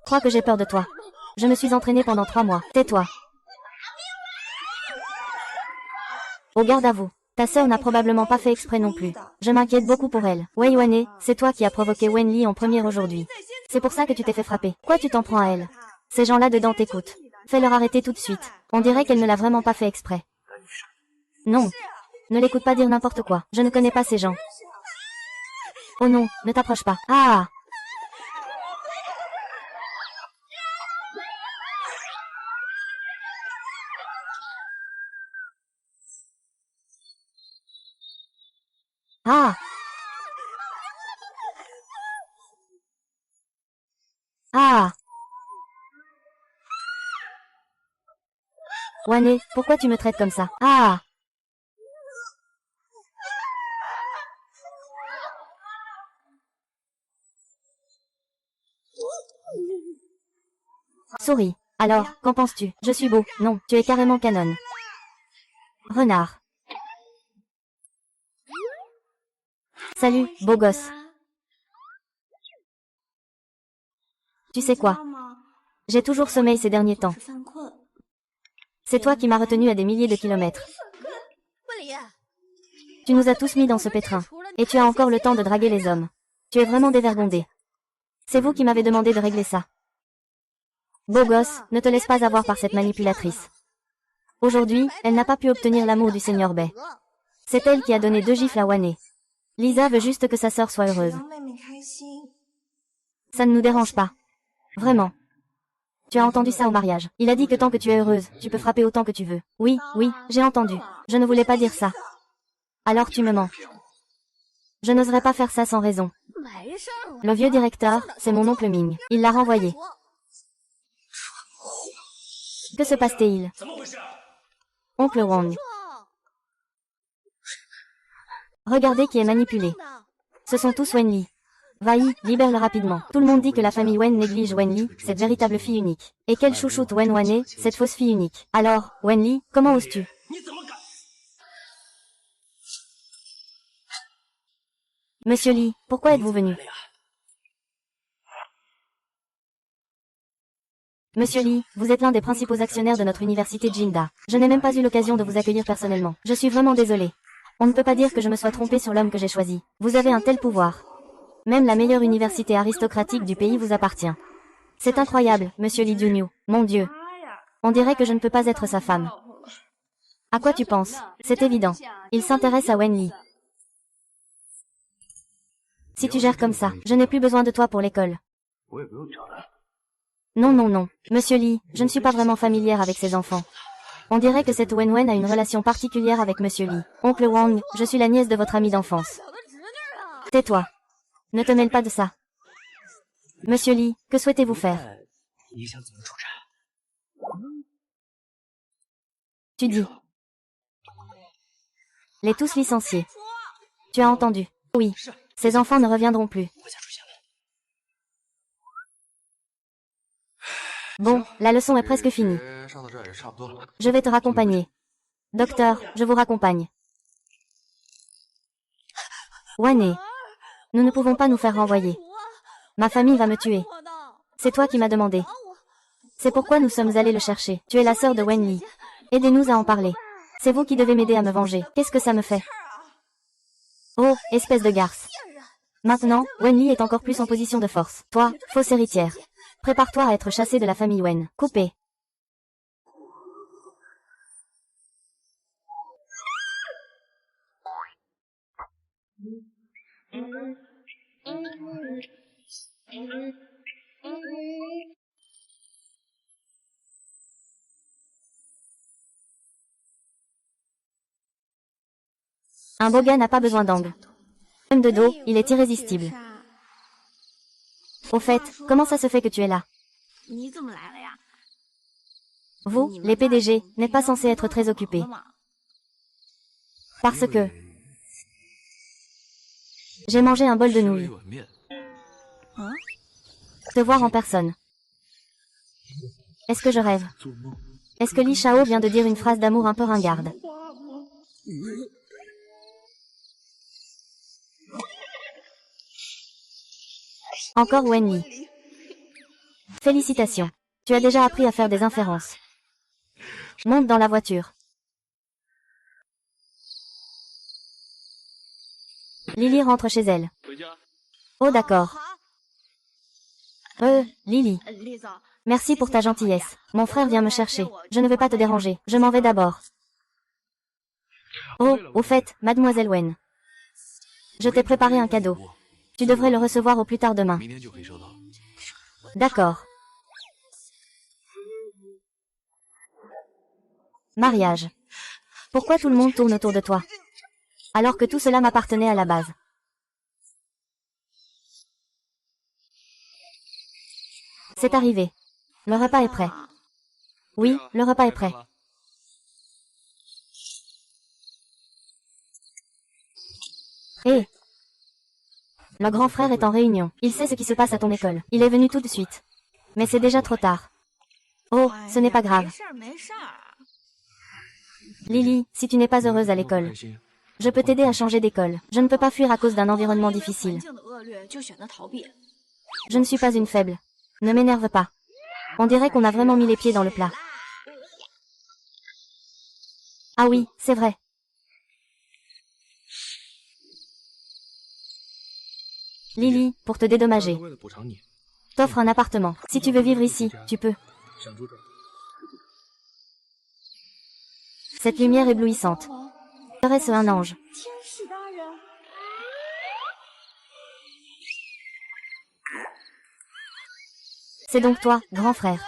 Crois que j'ai peur de toi. Je me suis entraînée pendant 3 mois. Tais-toi. Au garde à vous. Ta sœur n'a probablement pas fait exprès non plus. Je m'inquiète beaucoup pour elle. Wei Wane, c'est toi qui as provoqué Wenli en premier aujourd'hui. C'est pour ça que tu t'es fait frapper. Quoi tu t'en prends à elle? Ces gens-là dedans t'écoutent. Fais-leur arrêter tout de suite. On dirait qu'elle ne l'a vraiment pas fait exprès. Non. Ne l'écoute pas dire n'importe quoi. Je ne connais pas ces gens. Oh non, ne t'approche pas. Ah! Ah! Ah! Wane, pourquoi tu me traites comme ça? Ah! Souris. Alors, qu'en penses-tu? Je suis beau. Non, tu es carrément canon. Renard. Salut, beau gosse. Tu sais quoi? J'ai toujours sommeil ces derniers temps. C'est toi qui m'as retenu à des milliers de kilomètres. Tu nous as tous mis dans ce pétrin. Et tu as encore le temps de draguer les hommes. Tu es vraiment dévergondé. C'est vous qui m'avez demandé de régler ça. Beau gosse, ne te laisse pas avoir par cette manipulatrice. Aujourd'hui, elle n'a pas pu obtenir l'amour du Seigneur Bei. C'est elle qui a donné 2 gifles à Wane. Lisa veut juste que sa sœur soit heureuse. Ça ne nous dérange pas. Vraiment. Tu as entendu ça au mariage. Il a dit que tant que tu es heureuse, tu peux frapper autant que tu veux. Oui, j'ai entendu. Je ne voulais pas dire ça. Alors tu me mens. Je n'oserais pas faire ça sans raison. Le vieux directeur, c'est mon oncle Ming. Il l'a renvoyé. Que se passe-t-il? Oncle Wang. Regardez qui est manipulé. Ce sont tous Wenli. Vai, libère-le rapidement. Tout le monde dit que la famille Wen néglige Wenli, cette véritable fille unique. Et qu'elle chouchoute Wen Wane, cette fausse fille unique. Alors, Wenli, comment oses-tu? Monsieur Li, pourquoi êtes-vous venu? Monsieur Li, vous êtes l'un des principaux actionnaires de notre université Jinda. Je n'ai même pas eu l'occasion de vous accueillir personnellement. Je suis vraiment désolé. On ne peut pas dire que je me sois trompé sur l'homme que j'ai choisi. Vous avez un tel pouvoir. Même la meilleure université aristocratique du pays vous appartient. C'est incroyable, monsieur Li Junyu. Mon Dieu. On dirait que je ne peux pas être sa femme. À quoi tu penses? C'est évident. Il s'intéresse à Wenli. Si tu gères comme ça, je n'ai plus besoin de toi pour l'école. Non. Monsieur Li, je ne suis pas vraiment familière avec ces enfants. On dirait que cette Wen a une relation particulière avec Monsieur Li. Oncle Wang, je suis la nièce de votre ami d'enfance. Tais-toi. Ne te mêle pas de ça. Monsieur Li, que souhaitez-vous faire? Tu dis. Les tous licenciés. Tu as entendu? Oui. Ces enfants ne reviendront plus. Bon, la leçon est presque finie. Je vais te raccompagner. Docteur, je vous raccompagne. Wane. Nous ne pouvons pas nous faire renvoyer. Ma famille va me tuer. C'est toi qui m'as demandé. C'est pourquoi nous sommes allés le chercher. Tu es la sœur de Wenli. Aidez-nous à en parler. C'est vous qui devez m'aider à me venger. Qu'est-ce que ça me fait? Oh, espèce de garce. Maintenant, Wenli est encore plus en position de force. Toi, fausse héritière. Prépare-toi à être chassée de la famille Wen. Coupé. Un beau gars n'a pas besoin d'angle. Même de dos, il est irrésistible. Au fait, comment ça se fait que tu es là? Vous, les PDG, n'êtes pas censés être très occupés. Parce que... j'ai mangé un bol de nouilles. Te voir en personne. Est-ce que je rêve? Est-ce que Li Shao vient de dire une phrase d'amour un peu ringarde? Encore Wenli. Félicitations. Tu as déjà appris à faire des inférences. Monte dans la voiture. Lily rentre chez elle. Oh d'accord. Lily. Merci pour ta gentillesse. Mon frère vient me chercher. Je ne veux pas te déranger. Je m'en vais d'abord. Oh, au fait, mademoiselle Wen. Je t'ai préparé un cadeau. Tu devrais le recevoir au plus tard demain. D'accord. Mariage. Pourquoi tout le monde tourne autour de toi? Alors que tout cela m'appartenait à la base. C'est arrivé. Le repas est prêt. Oui, le repas est prêt. Hé! Le grand frère est en réunion. Il sait ce qui se passe à ton école. Il est venu tout de suite. Mais c'est déjà trop tard. Oh, ce n'est pas grave. Lily, si tu n'es pas heureuse à l'école, je peux t'aider à changer d'école. Je ne peux pas fuir à cause d'un environnement difficile. Je ne suis pas une faible. Ne m'énerve pas. On dirait qu'on a vraiment mis les pieds dans le plat. Ah oui, c'est vrai. Lily, pour te dédommager, t'offre un appartement. Si tu veux vivre ici, tu peux. Cette lumière éblouissante. Serait-ce un ange? C'est donc toi, grand frère.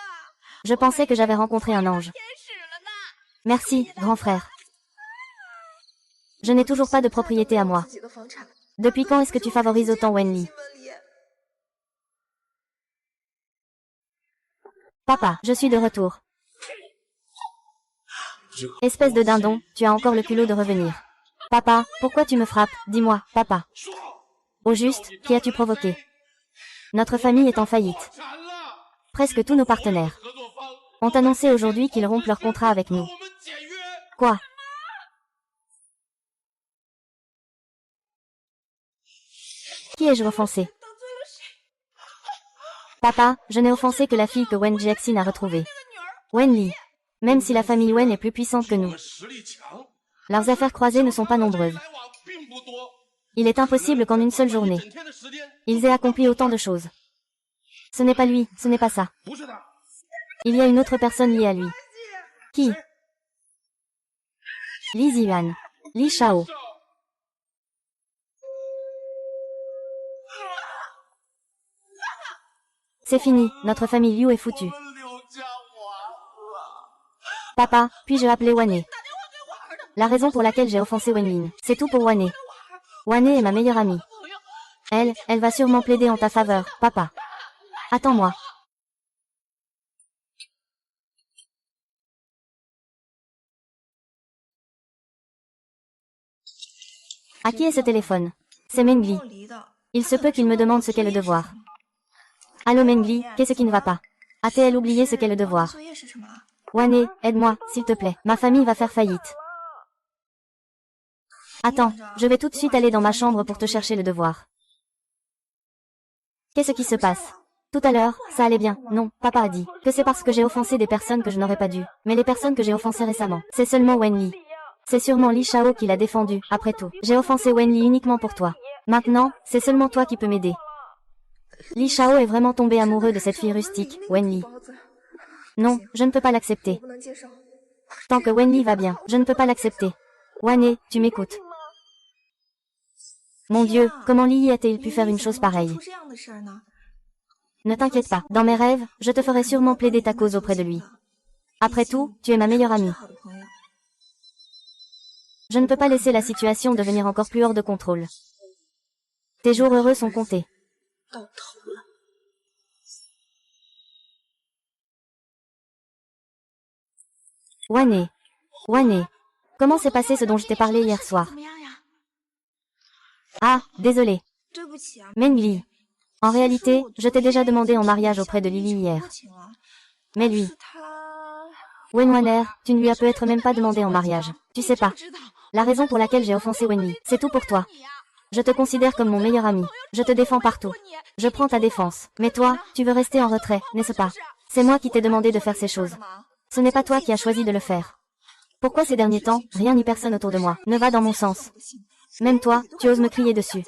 Je pensais que j'avais rencontré un ange. Merci, grand frère. Je n'ai toujours pas de propriété à moi. Depuis quand est-ce que tu favorises autant Wenli? Papa, je suis de retour. Espèce de dindon, tu as encore le culot de revenir. Papa, pourquoi tu me frappes? Dis-moi, papa. Au juste, qui as-tu provoqué? Notre famille est en faillite. Presque tous nos partenaires ont annoncé aujourd'hui qu'ils rompent leur contrat avec nous. Quoi? Qui ai-je offensé? Papa, je n'ai offensé que la fille que Wen Jiaxin a retrouvée. Wenli. Même si la famille Wen est plus puissante que nous, leurs affaires croisées ne sont pas nombreuses. Il est impossible qu'en une seule journée, ils aient accompli autant de choses. Ce n'est pas lui, ce n'est pas ça. Il y a une autre personne liée à lui. Qui? Li Ziyuan. Li Shao. C'est fini, notre famille Liu est foutue. Papa, puis-je appeler Wane? La raison pour laquelle j'ai offensé Wenlin, c'est tout pour Wane. Wane est ma meilleure amie. Elle va sûrement plaider en ta faveur, papa. Attends-moi. À qui est ce téléphone? C'est Mengli. Il se peut qu'il me demande ce qu'est le devoir. Allô Mengli, qu'est-ce qui ne va pas? A-t-elle oublié ce qu'est le devoir? Wane, aide-moi, s'il te plaît. Ma famille va faire faillite. Attends, je vais tout de suite aller dans ma chambre pour te chercher le devoir. Qu'est-ce qui se passe? Tout à l'heure, ça allait bien. Non, papa a dit que c'est parce que j'ai offensé des personnes que je n'aurais pas dû. Mais les personnes que j'ai offensées récemment, c'est seulement Wenli. C'est sûrement Li Shao qui l'a défendu, après tout. J'ai offensé Wenli uniquement pour toi. Maintenant, c'est seulement toi qui peux m'aider. Li Shao est vraiment tombé amoureux de cette fille rustique, Wenli. Non, je ne peux pas l'accepter. Tant que Wenli va bien, je ne peux pas l'accepter. Wane, tu m'écoutes. Mon Dieu, comment Li a-t-il pu faire une chose pareille? Ne t'inquiète pas, dans mes rêves, je te ferai sûrement plaider ta cause auprès de lui. Après tout, tu es ma meilleure amie. Je ne peux pas laisser la situation devenir encore plus hors de contrôle. Tes jours heureux sont comptés. Wane. Wane. Comment s'est passé ce dont je t'ai parlé hier soir? Ah, désolé. Mengli. En réalité, je t'ai déjà demandé en mariage auprès de Lily hier. Mais lui... Wenwaner, tu ne lui as peut-être même pas demandé en mariage. Tu sais pas. La raison pour laquelle j'ai offensé Wenli, c'est tout pour toi. Je te considère comme mon meilleur ami. Je te défends partout. Je prends ta défense. Mais toi, tu veux rester en retrait, n'est-ce pas? C'est moi qui t'ai demandé de faire ces choses. Ce n'est pas toi qui as choisi de le faire. Pourquoi ces derniers temps, rien ni personne autour de moi ne va dans mon sens? Même toi, tu oses me crier dessus.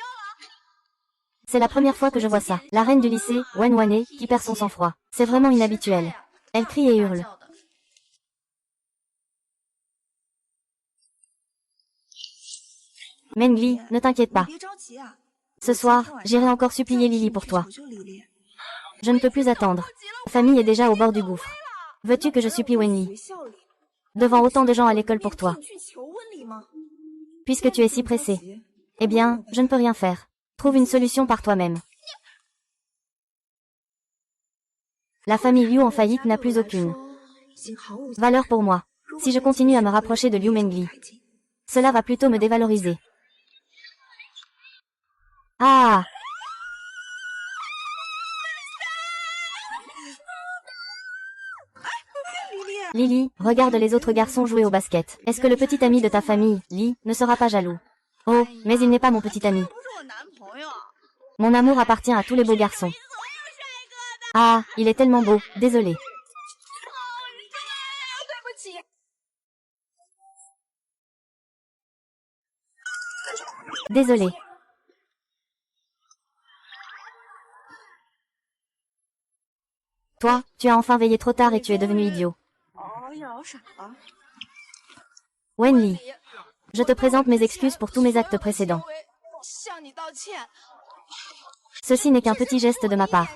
C'est la première fois que je vois ça. La reine du lycée, Wenwane, qui perd son sang-froid. C'est vraiment inhabituel. Elle crie et hurle. Mengli, ne t'inquiète pas. Ce soir, j'irai encore supplier Lily pour toi. Je ne peux plus attendre. Ma famille est déjà au bord du gouffre. Veux-tu que je supplie Wenli devant autant de gens à l'école pour toi? Puisque tu es si pressé. Eh bien, je ne peux rien faire. Trouve une solution par toi-même. La famille Liu en faillite n'a plus aucune valeur pour moi. Si je continue à me rapprocher de Liu Mengli, cela va plutôt me dévaloriser. Ah! Lily, regarde les autres garçons jouer au basket. Est-ce que le petit ami de ta famille, Lee, ne sera pas jaloux? Oh, mais il n'est pas mon petit ami. Mon amour appartient à tous les beaux garçons. Ah, il est tellement beau, désolé. Désolé. Toi, tu as enfin veillé trop tard et tu es devenu idiot. Wenli, je te présente mes excuses pour tous mes actes précédents. Ceci n'est qu'un petit geste de ma part.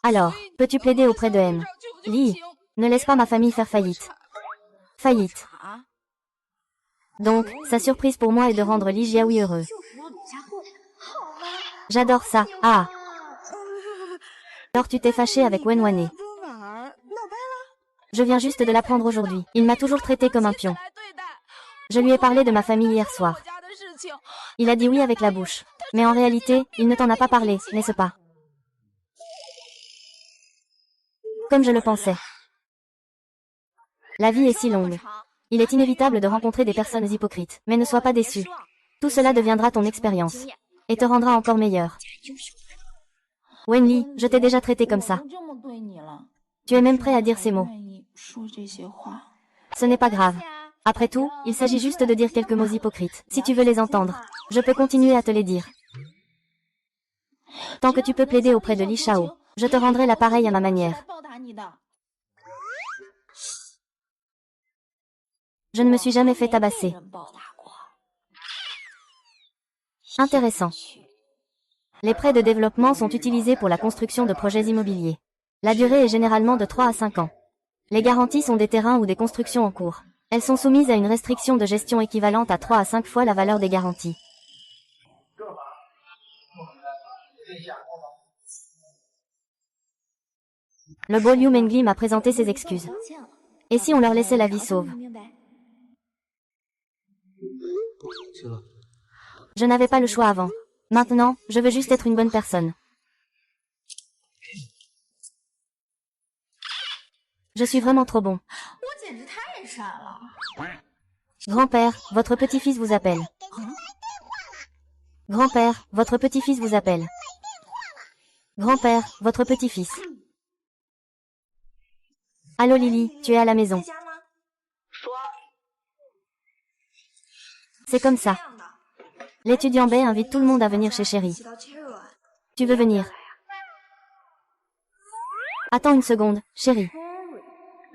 Alors, peux-tu plaider auprès de M? Lee, ne laisse pas ma famille faire faillite. Faillite. Donc, sa surprise pour moi est de rendre Li Jiaoui heureux. J'adore ça. Ah. Alors tu t'es fâché avec Wenwane. Je viens juste de l'apprendre aujourd'hui. Il m'a toujours traité comme un pion. Je lui ai parlé de ma famille hier soir. Il a dit oui avec la bouche. Mais en réalité, il ne t'en a pas parlé, n'est-ce pas? Comme je le pensais. La vie est si longue. Il est inévitable de rencontrer des personnes hypocrites. Mais ne sois pas déçu. Tout cela deviendra ton expérience. Et te rendra encore meilleur. Wenli, je t'ai déjà traité comme ça. Tu es même prêt à dire ces mots. Ce n'est pas grave. Après tout, il s'agit juste de dire quelques mots hypocrites. Si tu veux les entendre, je peux continuer à te les dire. Tant que tu peux plaider auprès de Li Shao, je te rendrai la pareille à ma manière. Je ne me suis jamais fait tabasser. Intéressant. Les prêts de développement sont utilisés pour la construction de projets immobiliers. La durée est généralement de 3 à 5 ans. Les garanties sont des terrains ou des constructions en cours. Elles sont soumises à une restriction de gestion équivalente à 3 à 5 fois la valeur des garanties. Le beau Liu Mengli m'a présenté ses excuses. Et si on leur laissait la vie sauve? Je n'avais pas le choix avant. Maintenant, je veux juste être une bonne personne. Je suis vraiment trop bon. Grand-père, votre petit-fils vous appelle. Grand-père, votre petit-fils vous appelle. Grand-père, votre petit-fils. Allô Lily, tu es à la maison. C'est comme ça. L'étudiant B invite tout le monde à venir chez Chéri. Tu veux venir? Attends une seconde, Chéri.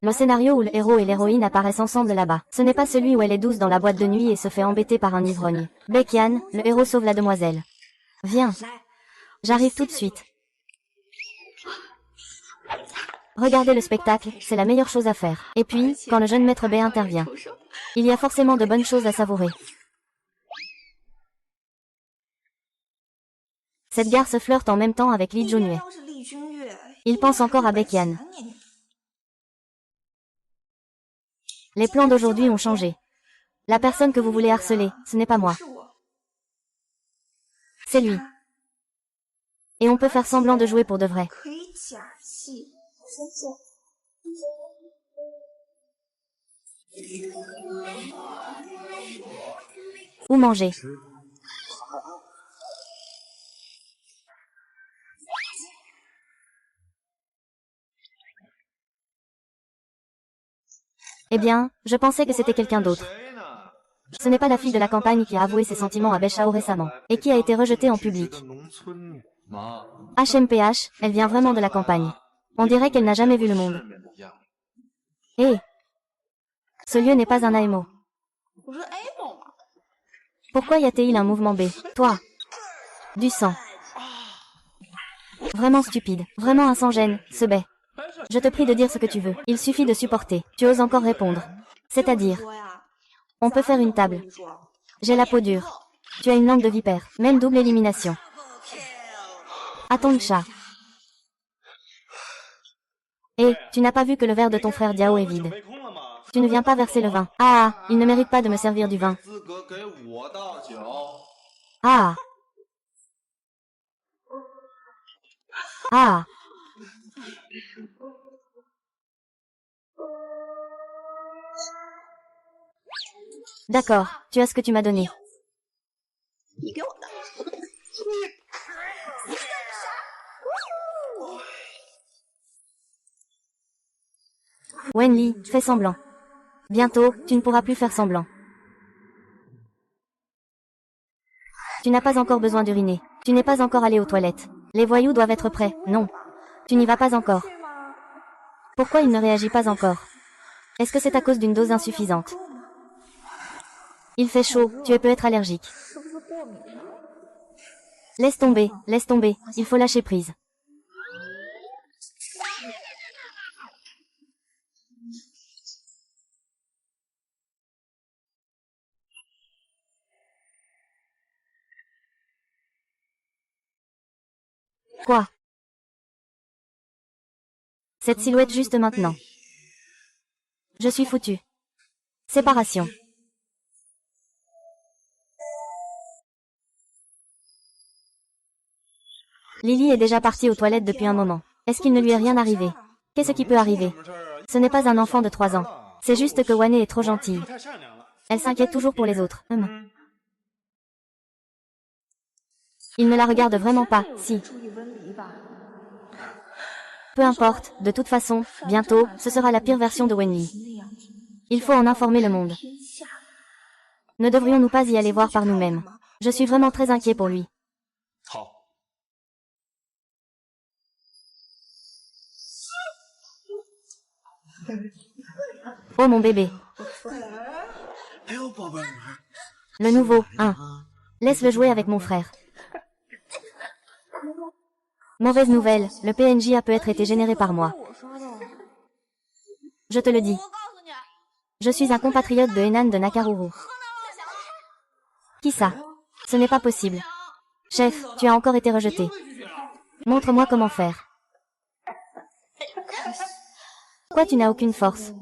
Le scénario où le héros et l'héroïne apparaissent ensemble là-bas. Ce n'est pas celui où elle est douce dans la boîte de nuit et se fait embêter par un ivrogne. Baekhyun, le héros sauve la demoiselle. Viens. J'arrive tout de suite. Regardez le spectacle, c'est la meilleure chose à faire. Et puis, quand le jeune maître B intervient, il y a forcément de bonnes choses à savourer. Cette gare se flirte en même temps avec Lee Junhue. Il pense encore à Baekhyun. Les plans d'aujourd'hui ont changé. La personne que vous voulez harceler, ce n'est pas moi. C'est lui. Et on peut faire semblant de jouer pour de vrai. Ou manger. Eh bien, je pensais que c'était quelqu'un d'autre. Ce n'est pas la fille de la campagne qui a avoué ses sentiments à Beshao récemment, et qui a été rejetée en public. HMPH, elle vient vraiment de la campagne. On dirait qu'elle n'a jamais vu le monde. Hé, ce lieu n'est pas un AMO. Pourquoi y a-t-il un mouvement B? Toi. Du sang. Vraiment stupide. Vraiment un sans-gêne, ce B. Je te prie de dire ce que tu veux. Il suffit de supporter. Tu oses encore répondre. C'est-à-dire, on peut faire une table. J'ai la peau dure. Tu as une langue de vipère. Même double élimination. Attends le chat. Et, tu n'as pas vu que le verre de ton frère Diao est vide. Tu ne viens pas verser le vin. Ah, il ne mérite pas de me servir du vin. Ah. Ah. D'accord, tu as ce que tu m'as donné. Wenli, fais semblant. Bientôt, tu ne pourras plus faire semblant. Tu n'as pas encore besoin d'uriner. Tu n'es pas encore allé aux toilettes. Les voyous doivent être prêts. Non. Tu n'y vas pas encore. Pourquoi il ne réagit pas encore? Est-ce que c'est à cause d'une dose insuffisante? Il fait chaud, tu peux être allergique. Laisse tomber, il faut lâcher prise. Quoi? Cette silhouette juste maintenant. Je suis foutu. Séparation. Lily est déjà partie aux toilettes depuis un moment. Est-ce qu'il ne lui est rien arrivé? Qu'est-ce qui peut arriver? Ce n'est pas un enfant de 3 ans. C'est juste que Wane est trop gentille. Elle s'inquiète toujours pour les autres. Il ne la regarde vraiment pas, si. Peu importe, de toute façon, bientôt, ce sera la pire version de Wenli. Il faut en informer le monde. Ne devrions-nous pas y aller voir par nous-mêmes? Je suis vraiment très inquiet pour lui. Oh mon bébé. Le nouveau, hein. Laisse-le jouer avec mon frère. Mauvaise nouvelle, le PNJ a peut-être été généré par moi. Je te le dis. Je suis un compatriote de Henan de Nakaruru. Qui ça? Ce n'est pas possible. Chef, tu as encore été rejeté. Montre-moi comment faire. Quoi, tu n'as aucune force?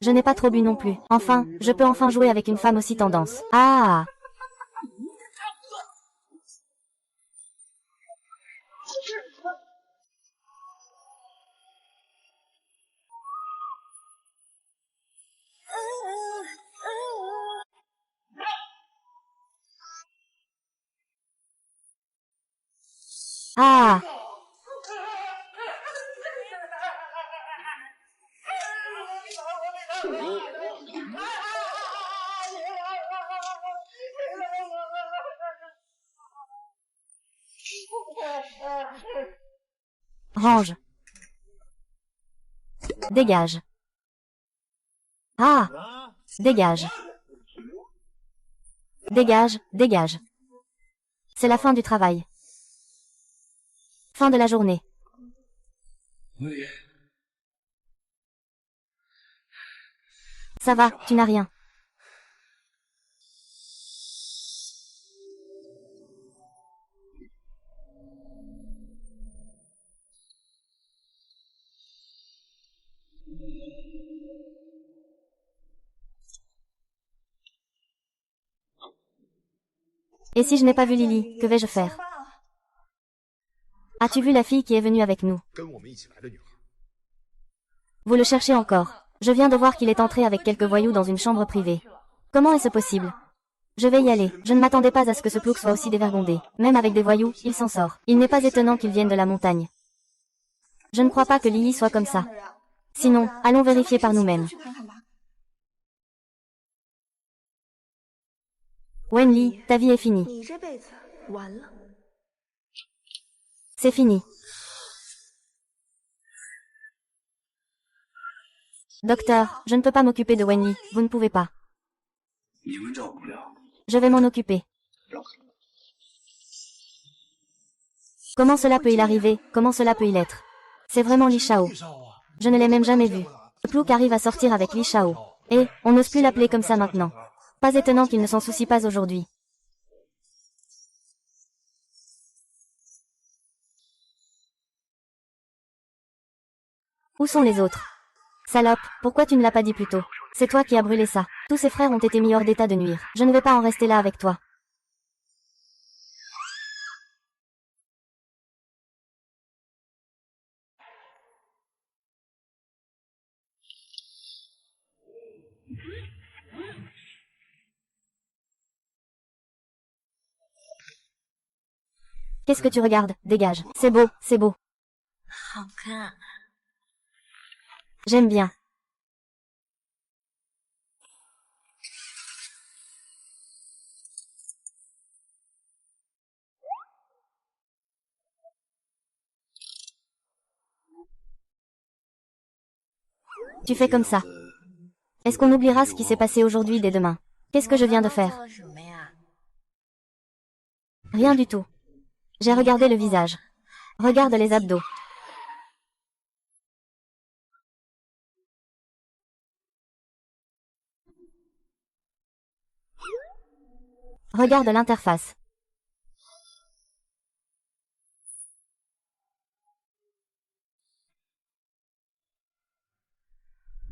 Je n'ai pas trop bu non plus. Enfin, je peux enfin jouer avec une femme aussi tendance. Ah! Ah! Range. Dégage. Ah! Dégage. Dégage, dégage. C'est la fin du travail. Fin de la journée. Ça va, tu n'as rien. Et si je n'ai pas vu Lily, que vais-je faire? As-tu vu la fille qui est venue avec nous? Vous le cherchez encore. Je viens de voir qu'il est entré avec quelques voyous dans une chambre privée. Comment est-ce possible? Je vais y aller. Je ne m'attendais pas à ce que ce plouc soit aussi dévergondé. Même avec des voyous, il s'en sort. Il n'est pas étonnant qu'il vienne de la montagne. Je ne crois pas que Lily soit comme ça. Sinon, allons vérifier par nous-mêmes. Wenli, ta vie est finie. 你这辈子完了。 C'est fini. Docteur, je ne peux pas m'occuper de Wenli, vous ne pouvez pas. Je vais m'en occuper. Comment cela peut-il arriver? Comment cela peut-il être? C'est vraiment Li Shao. Je ne l'ai même jamais vu. Le plouc arrive à sortir avec Li Shao. Et, on n'ose plus l'appeler comme ça maintenant. Pas étonnant qu'il ne s'en soucie pas aujourd'hui. Où sont les autres? Salope, pourquoi tu ne l'as pas dit plus tôt? C'est toi qui as brûlé ça. Tous ses frères ont été mis hors d'état de nuire. Je ne vais pas en rester là avec toi. Qu'est-ce que tu regardes? Dégage. C'est beau, c'est beau. J'aime bien. Tu fais comme ça. Est-ce qu'on oubliera ce qui s'est passé aujourd'hui dès demain? Qu'est-ce que je viens de faire? Rien du tout. J'ai regardé le visage. Regarde les abdos. Regarde l'interface.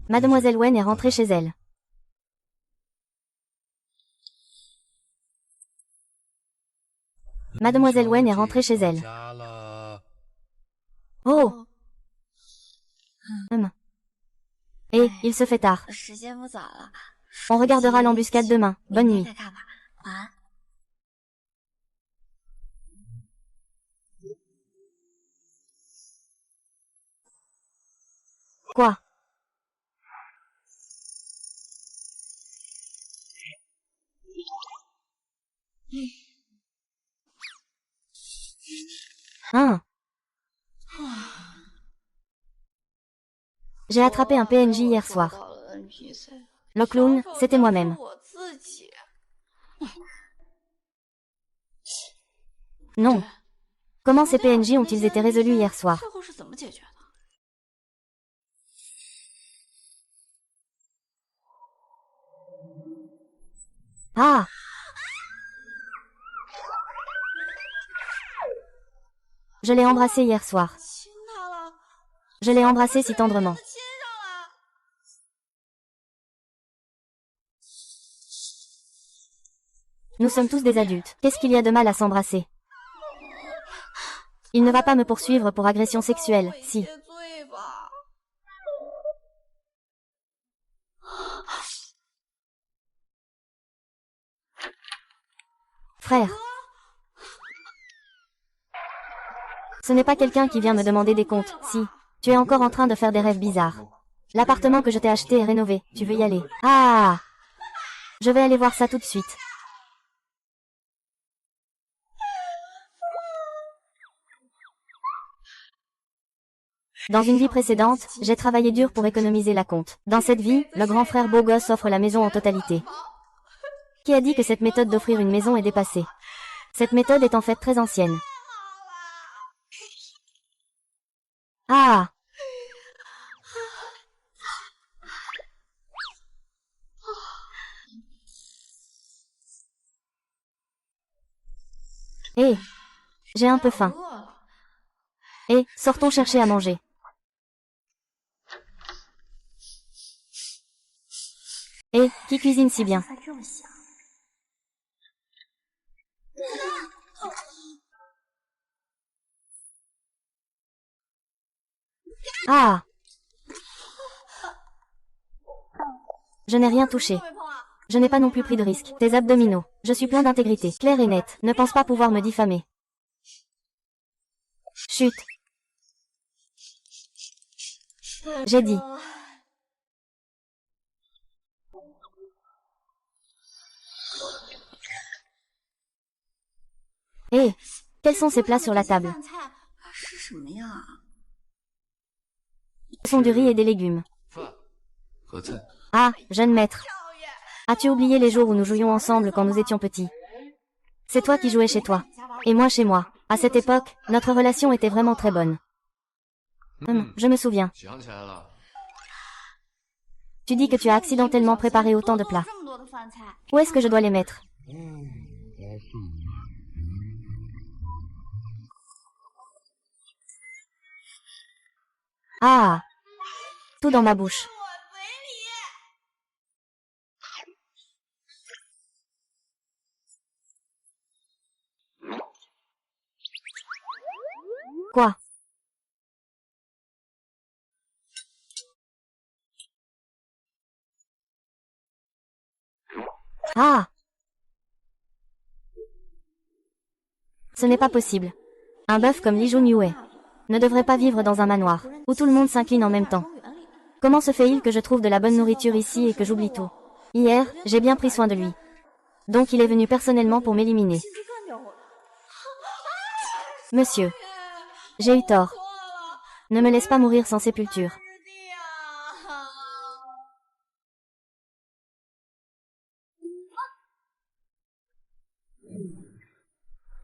Mademoiselle Wen est rentrée chez elle. Mademoiselle Wen est rentrée chez elle. Oh! Et, il se fait tard. On regardera l'embuscade demain. Bonne nuit. Quoi? Hein? J'ai attrapé un PNJ hier soir. Le clown, c'était moi-même. Non. Comment ces PNJ ont-ils été résolus hier soir? Ah! Je l'ai embrassé hier soir. Je l'ai embrassé si tendrement. Nous sommes tous des adultes. Qu'est-ce qu'il y a de mal à s'embrasser? Il ne va pas me poursuivre pour agression sexuelle, si. Frère. Ce n'est pas quelqu'un qui vient me demander des comptes, si. Tu es encore en train de faire des rêves bizarres. L'appartement que je t'ai acheté est rénové, tu veux y aller? Ah! Je vais aller voir ça tout de suite. Dans une vie précédente, j'ai travaillé dur pour économiser la compte. Dans cette vie, le grand frère beau gosse offre la maison en totalité. Qui a dit que cette méthode d'offrir une maison est dépassée? Cette méthode est en fait très ancienne. Ah! Hé! J'ai un peu faim. Hé, sortons chercher à manger. Hé, qui cuisine si bien? 菜这么香， Ah! Je n'ai rien touché. Je n'ai pas non plus pris de risque. Tes abdominaux. Je suis plein d'intégrité. Claire et nette. Ne pense pas pouvoir me diffamer. Chut. J'ai dit. Hé, quels sont ces plats sur la table? 饭菜是什么呀？ Ce sont du riz et des légumes. 饭和菜。 Ah, jeune maître. As-tu oublié les jours où nous jouions ensemble quand nous étions petits? C'est toi qui jouais chez toi. Et moi chez moi. À cette époque, notre relation était vraiment très bonne. Je me souviens. 想起来了， Tu dis que tu as accidentellement préparé autant de plats. 这么多的饭菜， Où est-ce que je dois les mettre? Ah! Tout dans ma bouche. 我嘴里。 Quoi? Ah! Ce n'est pas possible. Un bœuf comme Li Junyue ne devrait pas vivre dans un manoir, où tout le monde s'incline en même temps. Comment se fait-il que je trouve de la bonne nourriture ici et que j'oublie tout? Hier, j'ai bien pris soin de lui. Donc il est venu personnellement pour m'éliminer. 亲自干掉我的。 Monsieur, j'ai eu tort. Ne me laisse pas mourir sans sépulture. 师弟呀！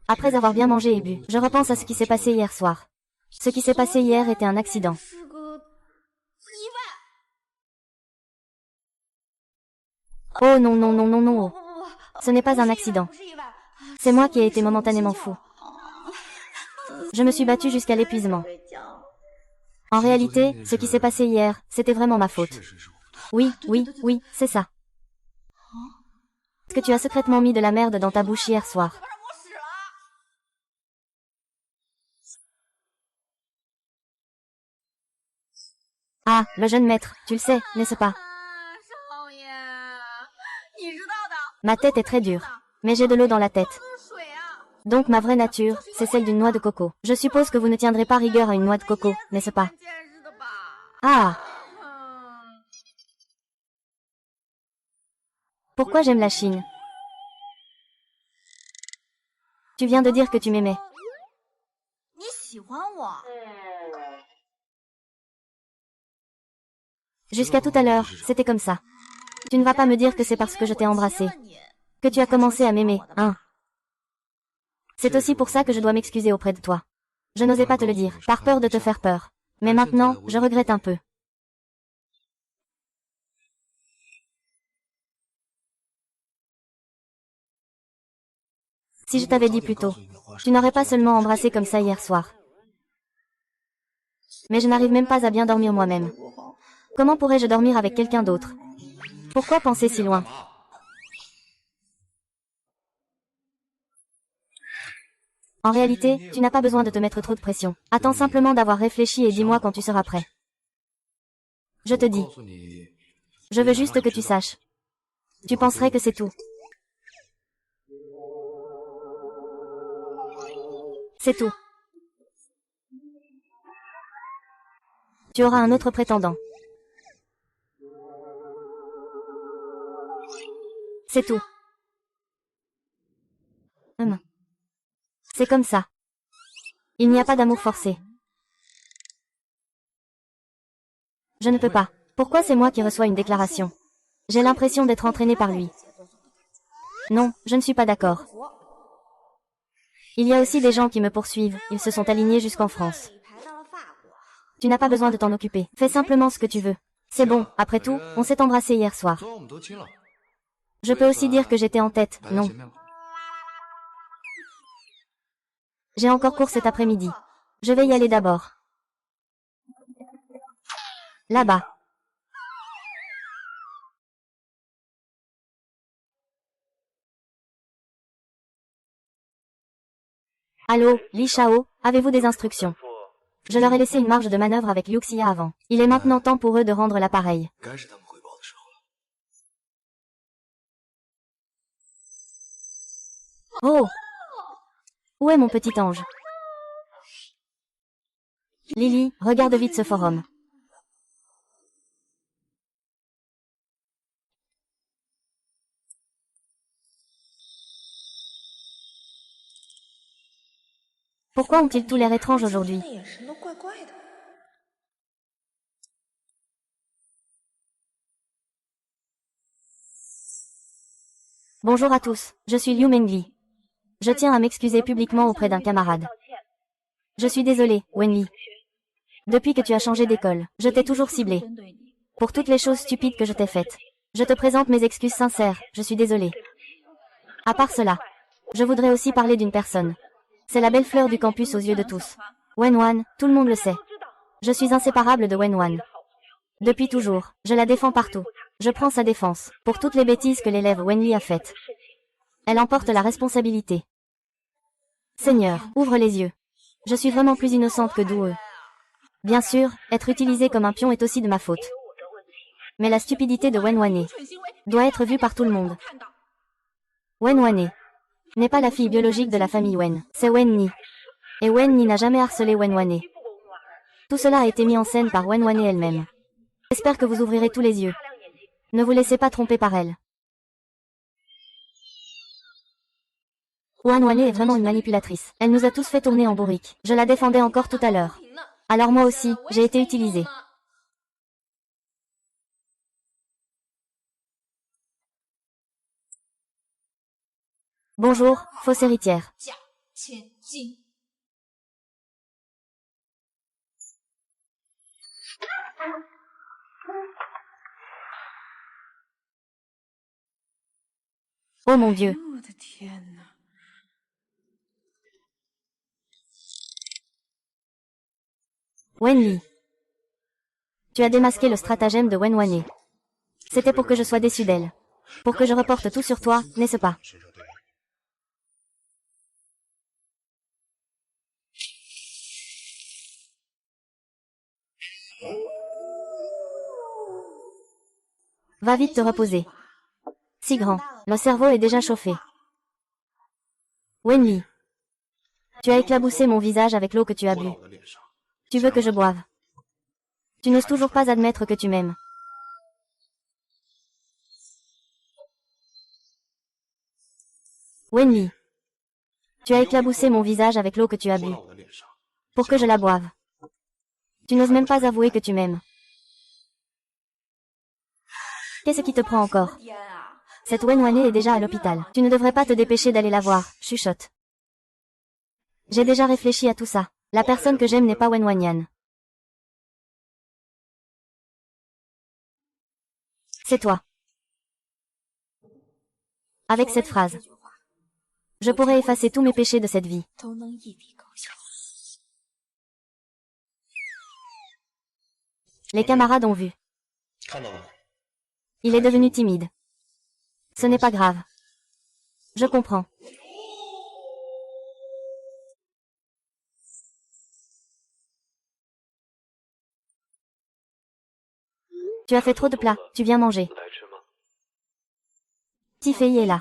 Après avoir bien mangé et bu, je repense à ce qui s'est passé hier soir. Ce qui s'est passé hier était un accident. 是个意外。 Oh non non non non non. 不不不， Ce n'est pas un accident. 不是意外， C'est moi qui ai été momentanément fou. Je me suis battue jusqu'à l'épuisement. 睡觉。 En réalité, ce qui s'est passé hier, c'était vraiment ma faute. 确实是我的。 Oui, oui, oui, c'est ça. Est-ce que tu as secrètement mis de la merde dans ta bouche hier soir? 快让我屎了！ Ah, le jeune maître, tu le sais, n'est-ce pas? 啊，少爷，你知道的， Ma tête est très dure. Mais j'ai de l'eau dans la tête. 都是水啊。 Donc ma vraie nature, c'est celle d'une noix de coco. Je suppose que vous ne tiendrez pas rigueur à une noix de coco, n'est-ce pas? 见识的吧？ Ah! 嗯， Pourquoi j'aime la Chine? Tu viens de dire que tu m'aimais. 你喜欢我？ Jusqu'à tout à l'heure, c'était comme ça. Tu ne vas pas me dire que c'est parce que je t'ai embrassé que tu as commencé à m'aimer, hein? C'est aussi pour ça que je dois m'excuser auprès de toi. Je n'osais pas te le dire, par peur de te faire peur. Mais maintenant, je regrette un peu. Si je t'avais dit plus tôt, tu n'aurais pas seulement embrassé comme ça hier soir. Mais je n'arrive même pas à bien dormir moi-même. Comment pourrais-je dormir avec quelqu'un d'autre? Pourquoi penser si loin? En réalité, tu n'as pas besoin de te mettre trop de pression. Attends simplement d'avoir réfléchi et dis-moi quand tu seras prêt. Je te dis. 告诉你， Je veux juste que tu saches. Tu penserais que c'est tout. C'est tout. Tu auras un autre prétendant. C'est tout. C'est comme ça. Il n'y a pas d'amour forcé. Je ne peux pas. Pourquoi c'est moi qui reçois une déclaration? J'ai l'impression d'être entraîné par lui. Non, je ne suis pas d'accord. Il y a aussi des gens qui me poursuivent, ils se sont alignés jusqu'en France. Tu n'as pas besoin de t'en occuper. Fais simplement ce que tu veux. C'est bon, après tout, on s'est embrassé hier soir. Je peux aussi dire que j'étais en tête, non. J'ai encore cours cet après-midi. Je vais y aller d'abord. Là-bas. Allô, Li Shao, avez-vous des instructions? Je leur ai laissé une marge de manœuvre avec Liu Xia avant. Il est maintenant temps pour eux de rendre l'appareil. Oh! Où est mon petit ange? Lily, regarde vite ce forum. Pourquoi ont-ils tous l'air étranges aujourd'hui? Bonjour à tous, je suis Liu Mengli. Je tiens à m'excuser publiquement auprès d'un camarade. Je suis désolé, Wenli. Depuis que tu as changé d'école, je t'ai toujours ciblé. Pour toutes les choses stupides que je t'ai faites. Je te présente mes excuses sincères, je suis désolé. À part cela, je voudrais aussi parler d'une personne. C'est la belle fleur du campus aux yeux de tous. Wenwan, tout le monde le sait. Je suis inséparable de Wenwan. Depuis toujours, je la défends partout. Je prends sa défense, pour toutes les bêtises que l'élève Wenli a faites. Elle emporte la responsabilité. Seigneur, ouvre les yeux. Je suis vraiment plus innocente que doueux. Bien sûr, être utilisée comme un pion est aussi de ma faute. Mais la stupidité de Wenwané doit être vue par tout le monde. Wenwané n'est pas la fille biologique de la famille Wen, c'est Wenni. Et Wenni n'a jamais harcelé Wenwané. Tout cela a été mis en scène par Wenwané elle-même. J'espère que vous ouvrirez tous les yeux. Ne vous laissez pas tromper par elle. Wenwané est vraiment une manipulatrice. Elle nous a tous fait tourner en bourrique. Je la défendais encore tout à l'heure. Alors moi aussi, j'ai été utilisée. Bonjour, fausse héritière. Oh mon Dieu. Wenli. Tu as démasqué le stratagème de Wenwané. C'était pour que je sois déçu d'elle. Pour que je reporte tout sur toi, n'est-ce pas? Va vite te reposer. Si grand, le cerveau est déjà chauffé. Wenli. Tu as éclaboussé mon visage avec l'eau que tu as bu. Tu veux que je boive. Tu n'oses toujours pas admettre que tu m'aimes. Wenli. Tu as éclaboussé mon visage avec l'eau que tu as bu. Pour que je la boive. Tu n'oses même pas avouer que tu m'aimes. Qu'est-ce qui te prend encore? Cette Wenwané est déjà à l'hôpital. Tu ne devrais pas te dépêcher d'aller la voir, chuchote. J'ai déjà réfléchi à tout ça. La personne que j'aime n'est pas Wenwanyan. C'est toi. Avec cette phrase, je pourrais effacer tous mes péchés de cette vie. Les camarades ont vu. Il est devenu timide. Ce n'est pas grave. Je comprends. Tu as fait trop de plats, tu viens manger. Tiffei est là.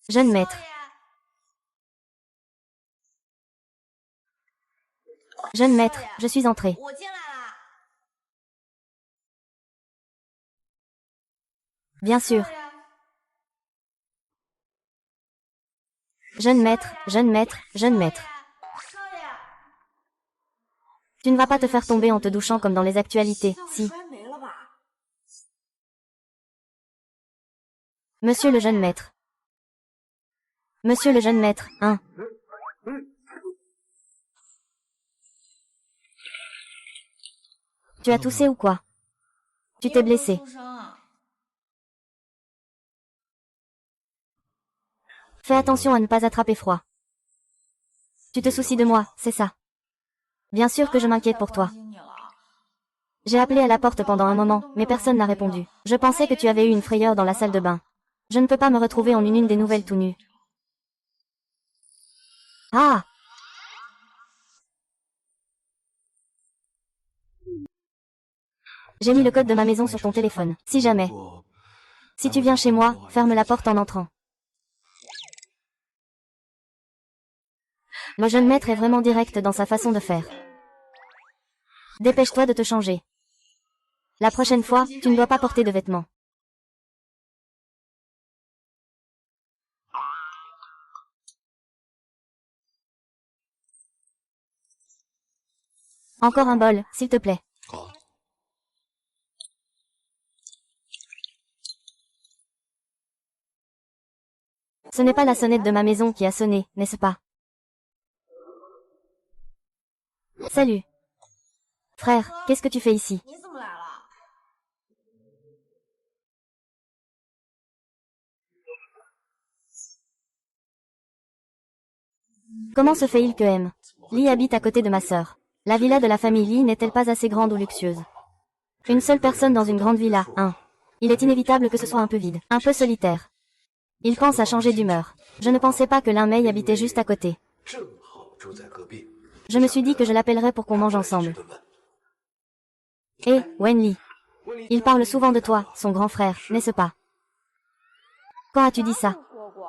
Jeune maître. Jeune maître, je suis entré. Bien sûr. Jeune maître, jeune maître, jeune maître. Tu ne vas pas te faire tomber en te douchant comme dans les actualités, si. 摔没了吧？ Monsieur le jeune maître. Monsieur le jeune maître, hein. Tu as toussé ou quoi? Tu t'es blessé. 出声。 Fais attention à ne pas attraper froid. Tu te soucies de moi, c'est ça. Bien sûr que je m'inquiète pour toi. J'ai appelé à la porte pendant un moment, mais personne n'a répondu. Je pensais que tu avais eu une frayeur dans la salle de bain. Je ne peux pas me retrouver en une des nouvelles tout nues. Ah! J'ai mis le code de ma maison sur ton téléphone. Si jamais. Si tu viens chez moi, ferme la porte en entrant. Le jeune maître est vraiment direct dans sa façon de faire. Dépêche-toi de te changer. La prochaine fois, tu ne dois pas porter de vêtements. Encore un bol, s'il te plaît. 好， Ce n'est pas la sonnette de ma maison qui a sonné, n'est-ce pas? Salut. Frère, qu'est-ce que tu fais ici? 你怎么来了？ Comment se fait-il que M. Lee habite à côté de ma sœur? La villa de la famille Lee n'est-elle pas assez grande ou luxueuse? Une seule personne dans une grande villa, hein. Il est inévitable que ce soit un peu vide, un peu solitaire. Il pense à changer d'humeur. Je ne pensais pas que Lin Mei habitait juste à côté. 正好住在隔壁。 Je me suis dit que je l'appellerais pour qu'on mange ensemble. Hé, Wen Li. Il parle souvent de toi, son grand frère, n'est-ce pas? Quand as-tu dit ça? 说过。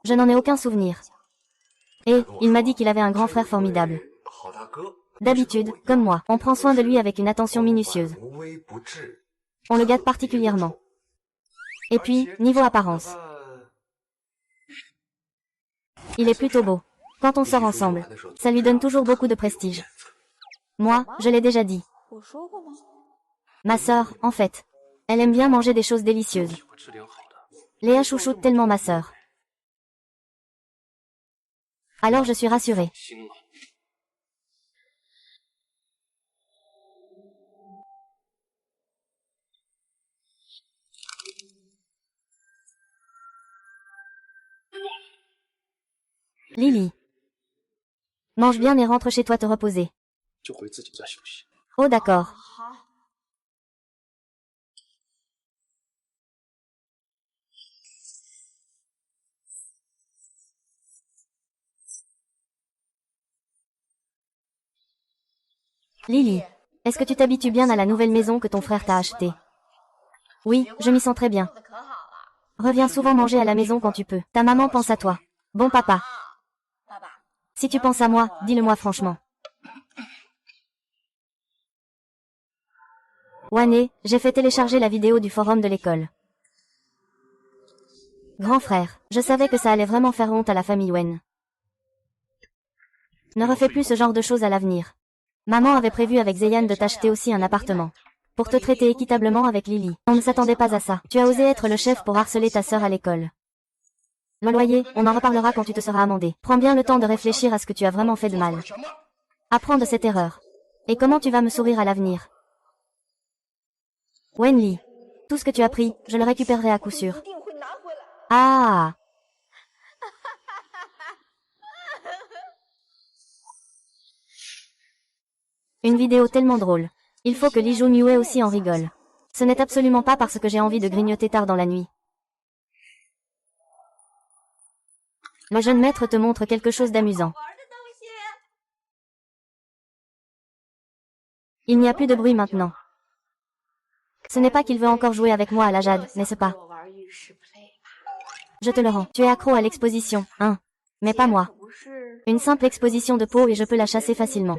Je n'en ai aucun souvenir. Et, il m'a dit qu'il avait un grand frère formidable. 好大哥， D'habitude, comme moi, on prend soin de lui avec une attention minutieuse. 无微不至。 On le gâte particulièrement. Et puis, niveau apparence, il est plutôt beau. Quand on sort ensemble, ça lui donne toujours beaucoup de prestige. Moi, je l'ai déjà dit. 我说过吗？ Ma sœur, en fait, elle aime bien manger des choses délicieuses. 我吃点好的。 Léa chouchoute tellement ma sœur. Alors je suis rassurée. 行了， Lily. Mange bien et rentre chez toi te reposer. 就回自己家休息。 Oh d'accord. 好。 Lily. Est-ce que tu t'habitues bien à la nouvelle maison que ton frère t'a achetée? Oui, je m'y sens très bien. 做得可好了。 Reviens souvent manger à la maison quand tu peux. Ta maman pense à toi. Bon papa. 爸爸， Si tu penses à moi, dis-le-moi franchement. Wane, j'ai fait télécharger la vidéo du forum de l'école. Grand frère, je savais que ça allait vraiment faire honte à la famille Wen. Ne refais plus ce genre de choses à l'avenir. Maman avait prévu avec Zeyan de t'acheter aussi un appartement. Pour te traiter équitablement avec Lily. On ne s'attendait pas à ça. Tu as osé être le chef pour harceler ta sœur à l'école. Le loyer, on en reparlera quand tu te seras amendé. Prends bien le temps de réfléchir à ce que tu as vraiment fait de mal. Apprends de cette erreur. Et comment tu vas me sourire à l'avenir? Wenli. Tout ce que tu as pris, je le récupérerai à coup sûr. 一定会拿回来。 Ah! Une vidéo tellement drôle. Il faut que Li Junyue aussi en rigole. Ce n'est absolument pas parce que j'ai envie de grignoter tard dans la nuit. Le jeune maître te montre quelque chose d'amusant. 玩的东西。 Il n'y a plus de bruit maintenant. Ce n'est pas qu'il veut encore jouer avec moi à la jade, n'est-ce pas? 我玩浴室 play 吧。 Je te le rends. Tu es accro à l'exposition, hein? Mais pas moi. 不是 Une simple exposition de peau et je peux la chasser facilement.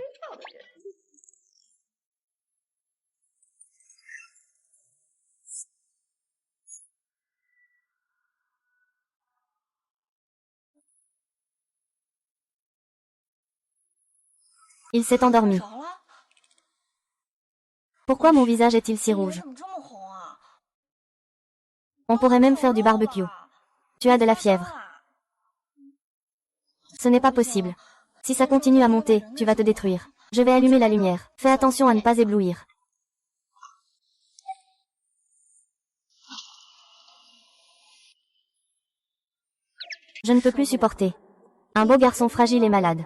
Il s'est endormi. 着了。Pourquoi mon visage est-il si rouge? On pourrait même faire du barbecue. Tu as de la fièvre. Ce n'est pas possible. Si ça continue à monter, tu vas te détruire. Je vais allumer la lumière. Fais attention à ne pas éblouir. Je ne peux plus supporter. Un beau garçon fragile et malade.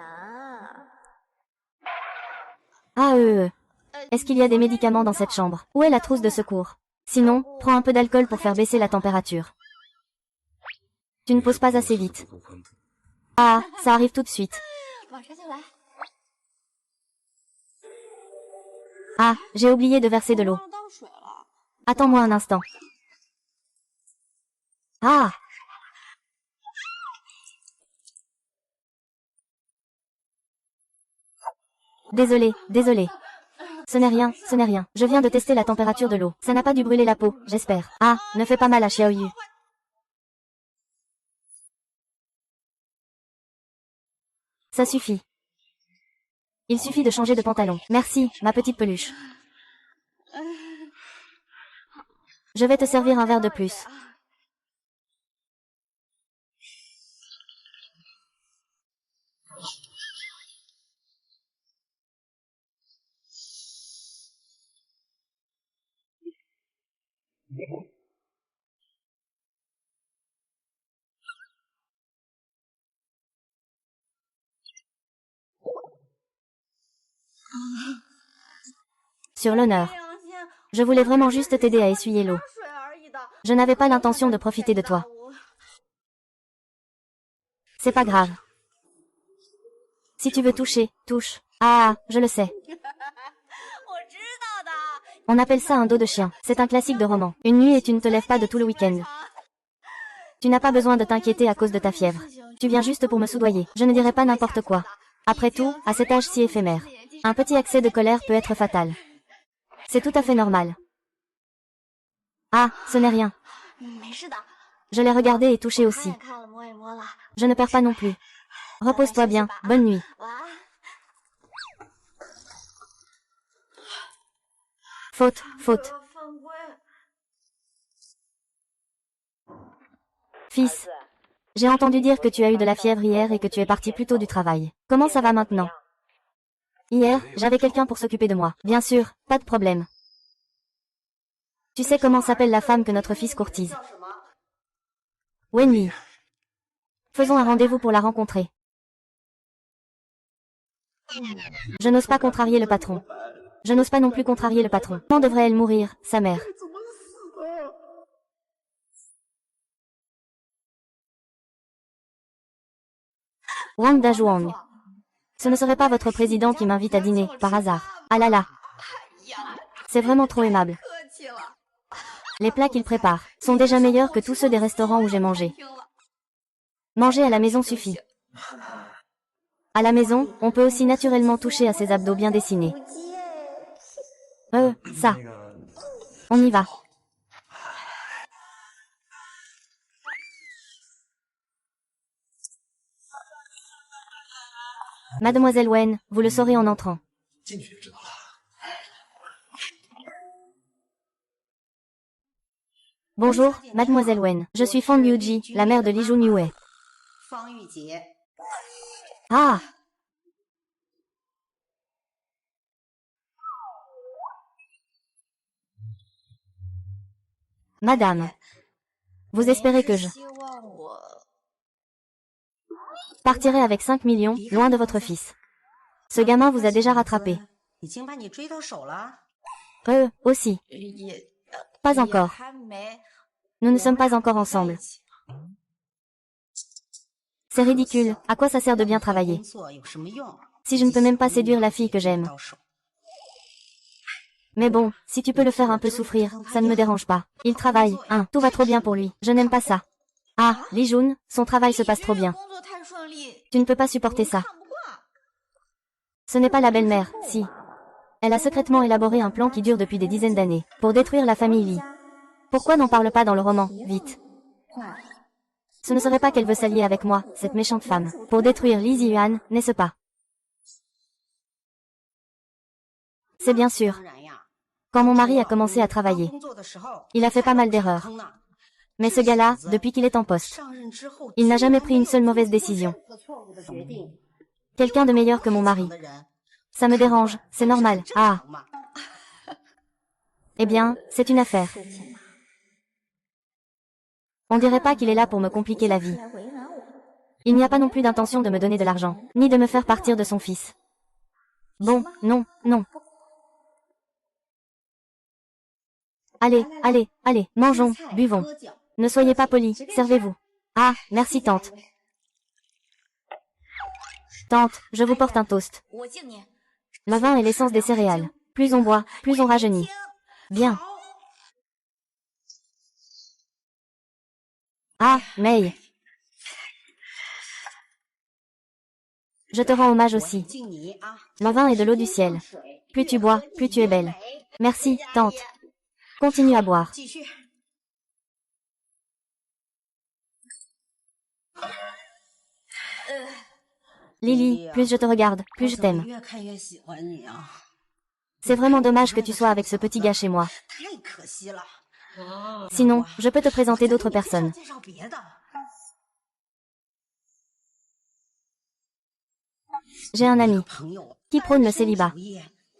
Ah Est-ce qu'il y a des médicaments dans cette chambre? Où est la trousse de secours? Sinon, prends un peu d'alcool pour faire baisser la température. Tu ne poses pas assez vite. Ah, ça arrive tout de suite. Ah, j'ai oublié de verser de l'eau. Attends-moi un instant. Ah! Désolé. Ce n'est rien. Je viens de tester la température de l'eau. Ça n'a pas dû brûler la peau, j'espère. Ah, ne fais pas mal à Xiaoyu. Ça suffit. Il suffit de changer de pantalon. Merci, ma petite peluche. Je vais te servir un verre de plus. Sur l'honneur. Je voulais vraiment juste t'aider à essuyer l'eau. Je n'avais pas l'intention de profiter de toi. C'est pas grave. Si tu veux toucher, touche. Ah, je le sais. On appelle ça un dos de chien. C'est un classique de roman. Une nuit et tu ne te lèves pas de tout le week-end. Tu n'as pas besoin de t'inquiéter à cause de ta fièvre. Tu viens juste pour me soudoyer. Je ne dirai pas n'importe quoi. Après tout, à cet âge si éphémère, un petit accès de colère peut être fatal. C'est tout à fait normal. Ah, ce n'est rien. Je l'ai regardé et touché aussi. Je ne perds pas non plus. Repose-toi bien, bonne nuit. Faute. Fils, j'ai entendu dire que tu as eu de la fièvre hier et que tu es parti plus tôt du travail. Comment ça va maintenant? Hier, j'avais quelqu'un pour s'occuper de moi. Bien sûr, pas de problème. Tu sais comment s'appelle la femme que notre fils courtise? Wenli. Faisons un rendez-vous pour la rencontrer. Je n'ose pas contrarier le patron. Je n'ose pas non plus contrarier le patron. Quand devrait-elle mourir, sa mère? Wang Dazhuang. Ce ne serait pas votre président qui m'invite à dîner, par hasard. Ah là là. C'est vraiment trop aimable. Les plats qu'il prépare sont déjà meilleurs que tous ceux des restaurants où j'ai mangé. Manger à la maison suffit. À la maison, on peut aussi naturellement toucher à ses abdos bien dessinés. Ça. On y va. Mademoiselle Wen, vous le saurez en entrant. Bonjour, Mademoiselle Wen. Je suis Fang Yuji, la mère de Li Jun Yue. Ah! Madame, vous espérez que je partirai avec 5 millions, loin de votre fils. Ce gamin vous a déjà rattrapé. Aussi. Pas encore. Nous ne sommes pas encore ensemble. C'est ridicule, à quoi ça sert de bien travailler? Si je ne peux même pas séduire la fille que j'aime. Mais bon, si tu peux le faire un peu souffrir, ça ne me dérange pas. Il travaille, tout va trop bien pour lui. Je n'aime pas ça. Ah, Li Jun, son travail se passe trop bien. Tu ne peux pas supporter ça. Ce n'est pas la belle-mère, si. Elle a secrètement élaboré un plan qui dure depuis des dizaines d'années, pour détruire la famille Li. Pourquoi n'en parle pas dans le roman, vite? Ce ne serait pas qu'elle veut s'allier avec moi, cette méchante femme, pour détruire Li Ziyuan, n'est-ce pas? C'est bien sûr. Quand mon mari a commencé à travailler, il a fait pas mal d'erreurs. Mais ce gars-là, depuis qu'il est en poste, il n'a jamais pris une seule mauvaise décision. Quelqu'un de meilleur que mon mari. Ça me dérange, c'est normal. Ah. Eh bien, c'est une affaire. On dirait pas qu'il est là pour me compliquer la vie. Il n'y a pas non plus d'intention de me donner de l'argent, ni de me faire partir de son fils. Bon, non, non. Allez, allez, allez, mangeons, buvons. Ne soyez pas polis, servez-vous. Ah, merci tante. Tante, je vous porte un toast. Le vin est l'essence des céréales. Plus on boit, plus on rajeunit. Bien. Ah, May. Je te rends hommage aussi. Le vin est de l'eau du ciel. Plus tu bois, plus tu es belle. Merci, tante. Continue à boire. Lily, plus je te regarde, plus je t'aime. C'est vraiment dommage que tu sois avec ce petit gars chez moi. Sinon, je peux te présenter d'autres personnes. J'ai un ami qui prône le célibat.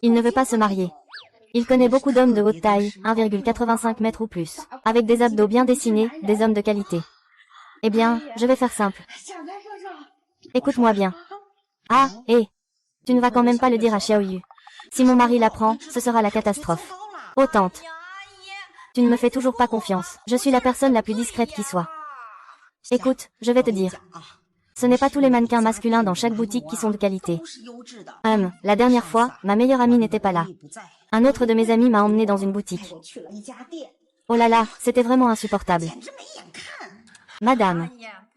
Il ne veut pas se marier. Il connaît beaucoup d'hommes de haute taille, 1,85 mètres ou plus, avec des abdos bien dessinés, des hommes de qualité. Eh bien, je vais faire simple. Écoute-moi bien. Ah, hé. Tu ne vas quand même pas le dire à Xiaoyu. Si mon mari l'apprend, ce sera la catastrophe. Oh tante. Tu ne me fais toujours pas confiance. Je suis la personne la plus discrète qui soit. Écoute, je vais te dire. Ce n'est pas tous les mannequins masculins dans chaque boutique qui sont de qualité. La dernière fois, ma meilleure amie n'était pas là. Un autre de mes amis m'a emmené dans une boutique. Oh là là, c'était vraiment insupportable. Madame,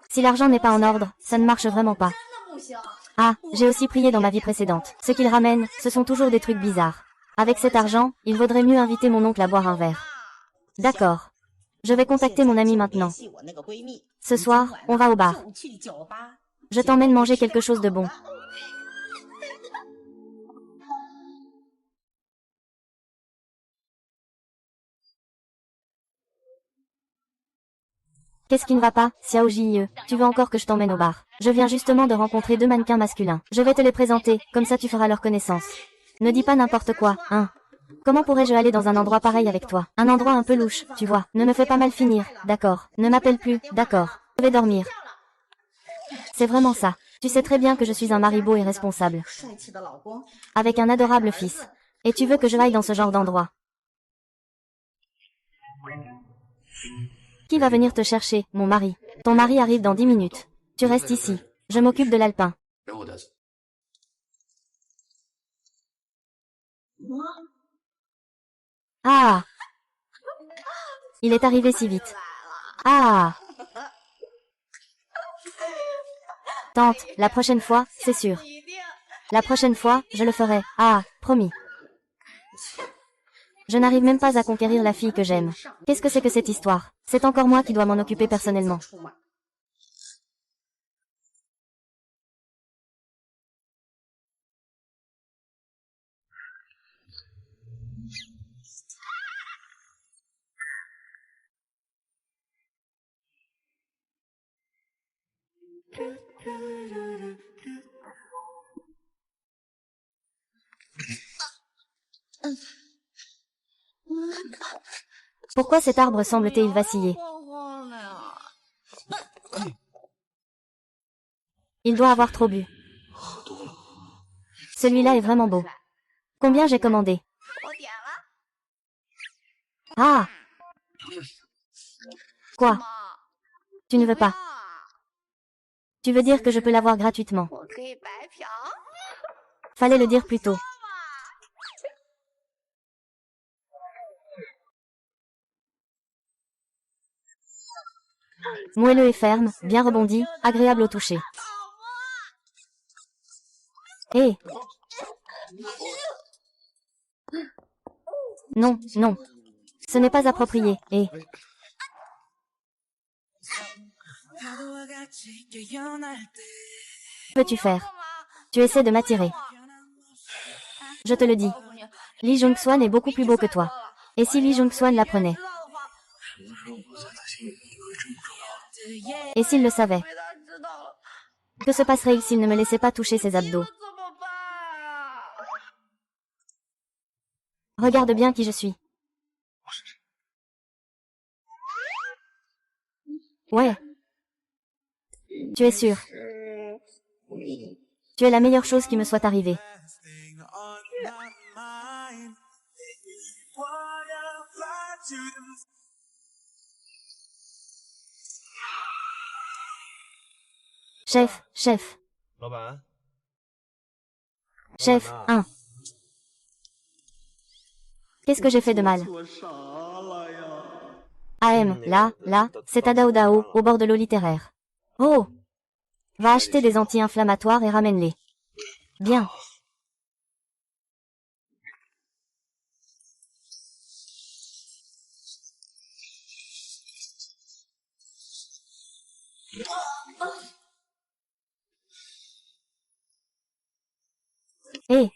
si l'argent n'est pas en ordre, ça ne marche vraiment pas. Ah, j'ai aussi prié dans ma vie précédente. Ce qu'il ramène, ce sont toujours des trucs bizarres. Avec cet argent, il vaudrait mieux inviter mon oncle à boire un verre. D'accord. Je vais contacter mon ami maintenant. Ce soir, on va au bar. Je t'emmène manger quelque chose de bon. Qu'est-ce qui ne va pas, Xiao Jie? Tu veux encore que je t'emmène au bar? Je viens justement de rencontrer deux mannequins masculins. Je vais te les présenter, comme ça tu feras leur connaissance. Ne dis pas n'importe quoi, hein. Comment pourrais-je aller dans un endroit pareil avec toi? Un endroit un peu louche, tu vois. Ne me fais pas mal finir, d'accord. Ne m'appelle plus, d'accord. Je vais dormir. C'est vraiment ça. Tu sais très bien que je suis un mari beau et responsable. Avec un adorable fils. Et tu veux que je aille dans ce genre d'endroit? Qui va venir te chercher, mon mari? Ton mari arrive dans 10 minutes. Tu restes ici. Je m'occupe de l'alpin. Ah! Il est arrivé si vite. Ah! Tante, la prochaine fois, c'est sûr. La prochaine fois, je le ferai. Ah, promis. Je n'arrive même pas à conquérir la fille que j'aime. Qu'est-ce que c'est que cette histoire? C'est encore moi qui dois m'en occuper personnellement. Pourquoi cet arbre semble-t-il vaciller? Il doit avoir trop bu. Celui-là est vraiment beau. Combien j'ai commandé? Ah! Quoi? Tu ne veux pas? Tu veux dire que je peux l'avoir gratuitement? Fallait le dire plus tôt. Moelleux et ferme, bien rebondi, agréable au toucher. Hé! Non, non. Ce n'est pas approprié, hé. Que veux-tu faire? Tu essaies de m'attirer. Je te le dis. Lee Jong-swan est beaucoup plus beau que toi. Et si Lee Jong-swan l'apprenait? Et s'il le savait? Que se passerait-il s'il ne me laissait pas toucher ses abdos? Regarde bien qui je suis. Ouais. Tu es sûr? Tu es la meilleure chose qui me soit arrivée. Chef, chef. Chef, 1. Qu'est-ce que j'ai fait de mal? AM, là, c'est à Dao Dao, au bord de l'eau littéraire. Oh! Va acheter des anti-inflammatoires et ramène-les. Bien. Hé!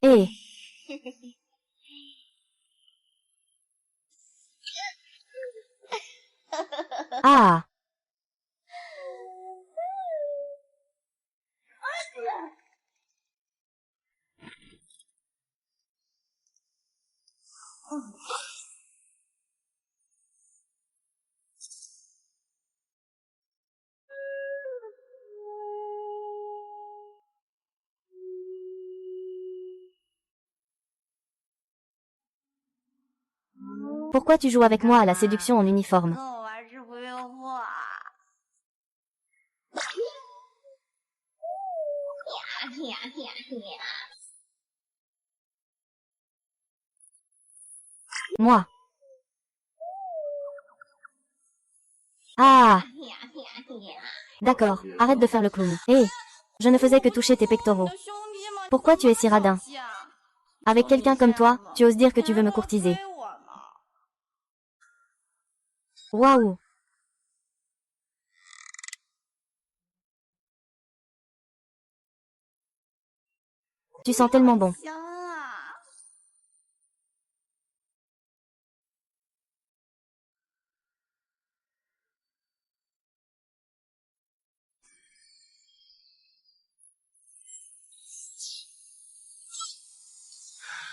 Hé! Ah! Pourquoi tu joues avec moi à la séduction en uniforme? 那我还是不用画。 Moi. Ah! D'accord, arrête de faire le clown. Hé! Je ne faisais que toucher tes pectoraux. Pourquoi tu es si radin? Avec quelqu'un comme toi, tu oses dire que tu veux me courtiser. Waouh! Tu sens tellement bon.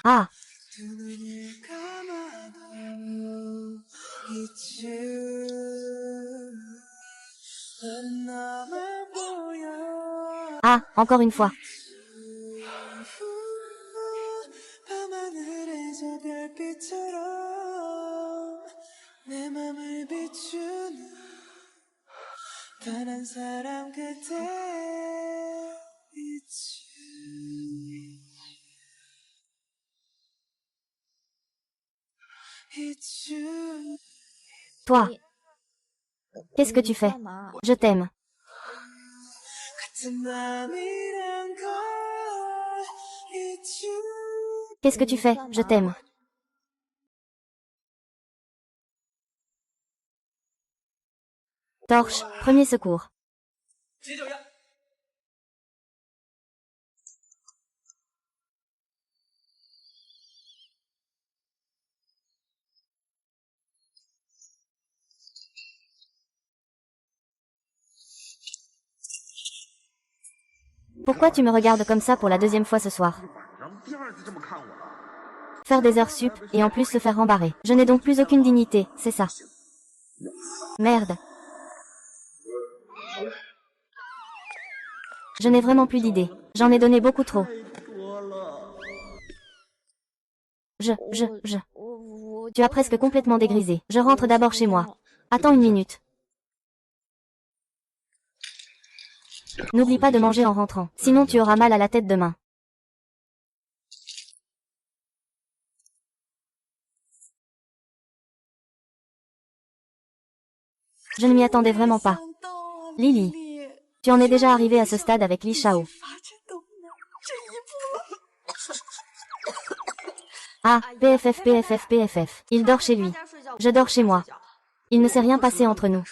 香啊！ Ah! Ah, encore une fois. Toi. Qu'est-ce que tu fais? Je t'aime. Qu'est-ce que tu fais? Je t'aime. Torche, premier secours. Pourquoi tu me regardes comme ça pour la deuxième fois ce soir? Faire des heures sup, et en plus se faire rembarrer. Je n'ai donc plus aucune dignité, c'est ça. Merde. Je n'ai vraiment plus d'idées. J'en ai donné beaucoup trop. Tu as presque complètement dégrisé. Je rentre d'abord chez moi. Attends une minute. N'oublie pas de manger en rentrant, sinon tu auras mal à la tête demain. Je ne m'y attendais vraiment pas. Lily, tu en es déjà arrivée à ce stade avec Li Shao. Ah, PFF. Il dort chez lui. Je dors chez moi. Il ne s'est rien passé entre nous.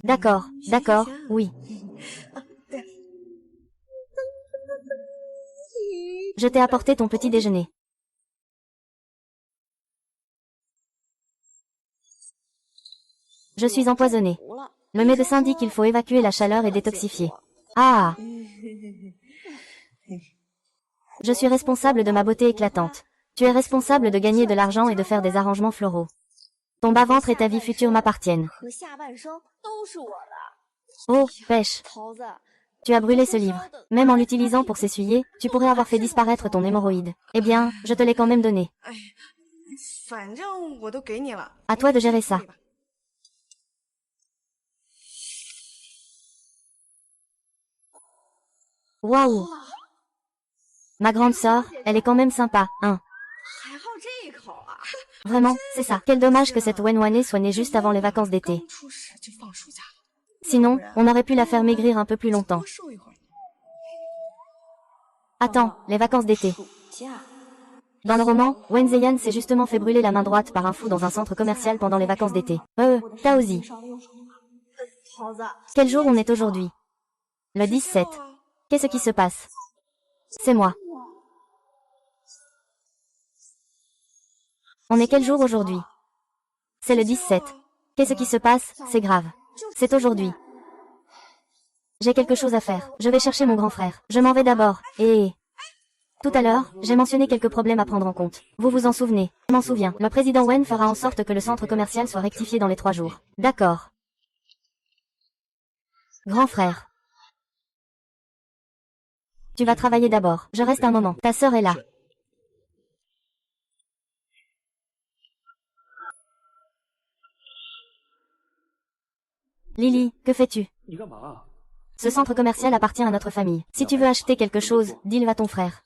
D'accord, oui. Je t'ai apporté ton petit déjeuner. Je suis empoisonnée. Le médecin dit qu'il faut évacuer la chaleur et détoxifier. Ah! Je suis responsable de ma beauté éclatante. Tu es responsable de gagner de l'argent et de faire des arrangements floraux. Ton bas-ventre et ta vie future m'appartiennent. Oh, pêche. Tu as brûlé ce livre. Même en l'utilisant pour s'essuyer, tu pourrais avoir fait disparaître ton hémorroïde. Eh bien, je te l'ai quand même donné. À toi de gérer ça. Waouh! Ma grande sœur, elle est quand même sympa, hein? Vraiment, c'est ça. Quel dommage que cette Wenwan soit née juste avant les vacances d'été. Sinon, on aurait pu la faire maigrir un peu plus longtemps. Attends, les vacances d'été. Dans le roman, Wen Zheyan s'est justement fait brûler la main droite par un fou dans un centre commercial pendant les vacances d'été. Taozi. Quel jour on est aujourd'hui? Le 17. Qu'est-ce qui se passe? C'est moi. On est quel jour aujourd'hui? C'est le 17. Qu'est-ce qui se passe? C'est grave. C'est aujourd'hui. J'ai quelque chose à faire. Je vais chercher mon grand frère. Je m'en vais d'abord. Et... Tout à l'heure, j'ai mentionné quelques problèmes à prendre en compte. Vous vous en souvenez? Je m'en souviens. Le président Wen fera en sorte que le centre commercial soit rectifié dans les 3 jours. D'accord. Grand frère. Tu vas travailler d'abord. Je reste un moment. Ta sœur est là. Lily, que fais-tu? Ce centre commercial appartient à notre famille. Si tu veux acheter quelque chose, dis-le à ton frère.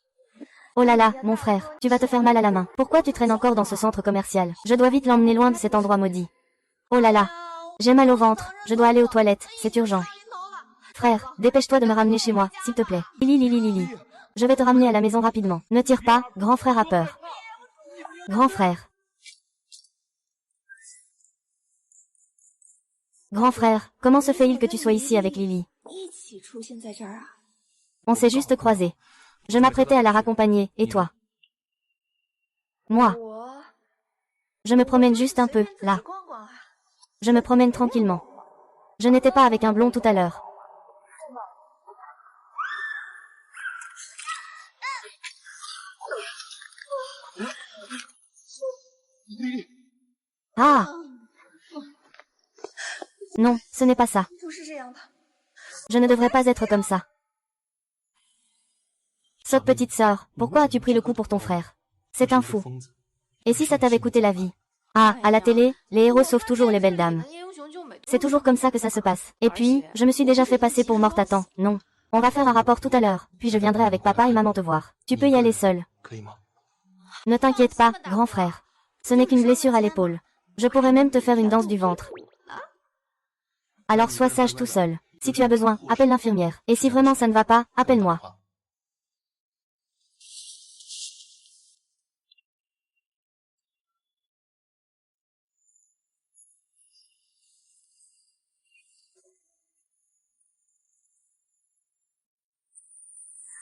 Oh là là, mon frère, tu vas te faire mal à la main. Pourquoi tu traînes encore dans ce centre commercial? Je dois vite l'emmener loin de cet endroit maudit. Oh là là. J'ai mal au ventre. Je dois aller aux toilettes. C'est urgent. Frère, dépêche-toi de me ramener chez moi, s'il te plaît. Lily. Je vais te ramener à la maison rapidement. Ne tire pas, grand frère a peur. Grand frère. Grand frère, comment se fait-il que tu sois ici avec Lily? On s'est juste croisés. Je m'apprêtais à la raccompagner, et toi? Moi. Je me promène juste un peu, là. Je me promène tranquillement. Je n'étais pas avec un blond tout à l'heure. Ah! Non, ce n'est pas ça. Je ne devrais pas être comme ça. Sotte petite sœur, pourquoi as-tu pris le coup pour ton frère? C'est un fou. Et si ça t'avait coûté la vie? Ah, à la télé, les héros sauvent toujours les belles dames. C'est toujours comme ça que ça se passe. Et puis, je me suis déjà fait passer pour morte à temps. Non. On va faire un rapport tout à l'heure, puis je viendrai avec papa et maman te voir. Tu peux y aller seul. Ne t'inquiète pas, grand frère. Ce n'est qu'une blessure à l'épaule. Je pourrais même te faire une danse du ventre. Alors sois sage tout seul. Si tu as besoin, appelle l'infirmière. Et si vraiment ça ne va pas, appelle-moi.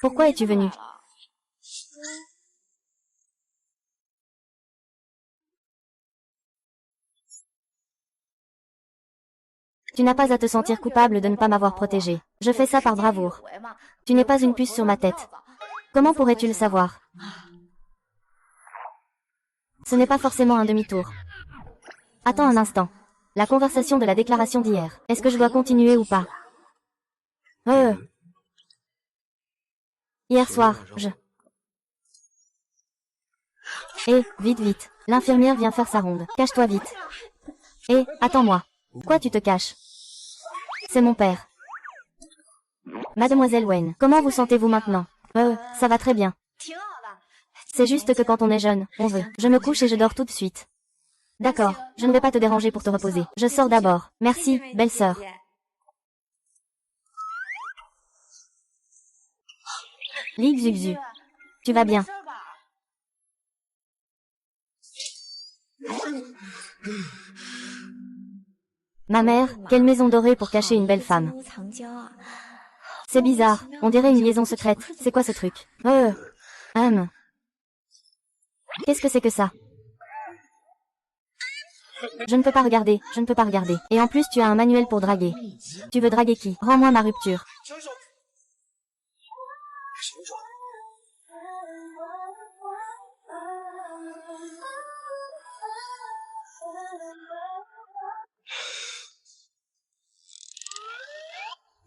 Pourquoi es-tu venu? Tu n'as pas à te sentir coupable de ne pas m'avoir protégé. Je fais ça par bravoure. Tu n'es pas une puce sur ma tête. Comment pourrais-tu le savoir? Ce n'est pas forcément un demi-tour. Attends un instant. La conversation de la déclaration d'hier. Est-ce que je dois continuer ou pas? Hier soir, vite. L'infirmière vient faire sa ronde. Cache-toi vite. Attends-moi. Quoi tu te caches? C'est mon père. Mademoiselle Wen, comment vous sentez-vous maintenant? Ça va très bien. C'est juste que quand on est jeune, on veut. Je me couche et je dors tout de suite. D'accord, je ne vais pas te déranger pour te reposer. Je sors d'abord. Merci, belle sœur. Li Xuxu. Tu vas bien? Ma mère, quelle maison dorée pour cacher une belle femme. C'est bizarre, on dirait une liaison secrète. C'est quoi ce truc? Qu'est-ce que c'est que ça? Je ne peux pas regarder, je ne peux pas regarder. Et en plus tu as un manuel pour draguer. Tu veux draguer qui? Rends-moi ma rupture.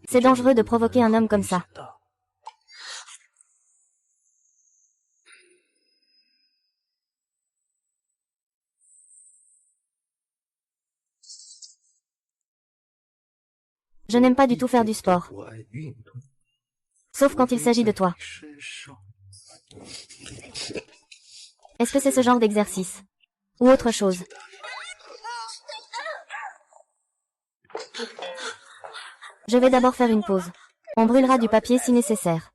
C'est dangereux de provoquer un homme comme ça. Je n'aime pas du tout faire du sport. Sauf quand il s'agit de toi. Est-ce que c'est ce genre d'exercice? Ou autre chose? Je vais d'abord faire une pause. On brûlera du papier si nécessaire.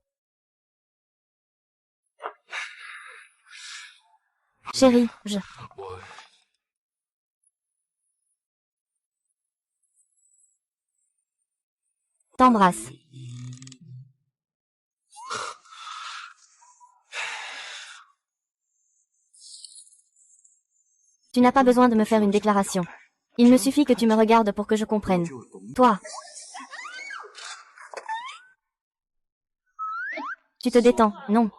Chérie, je... t'embrasse. Tu n'as pas besoin de me faire une déclaration. Il me suffit que tu me regardes pour que je comprenne. Toi. Tu te détends, non?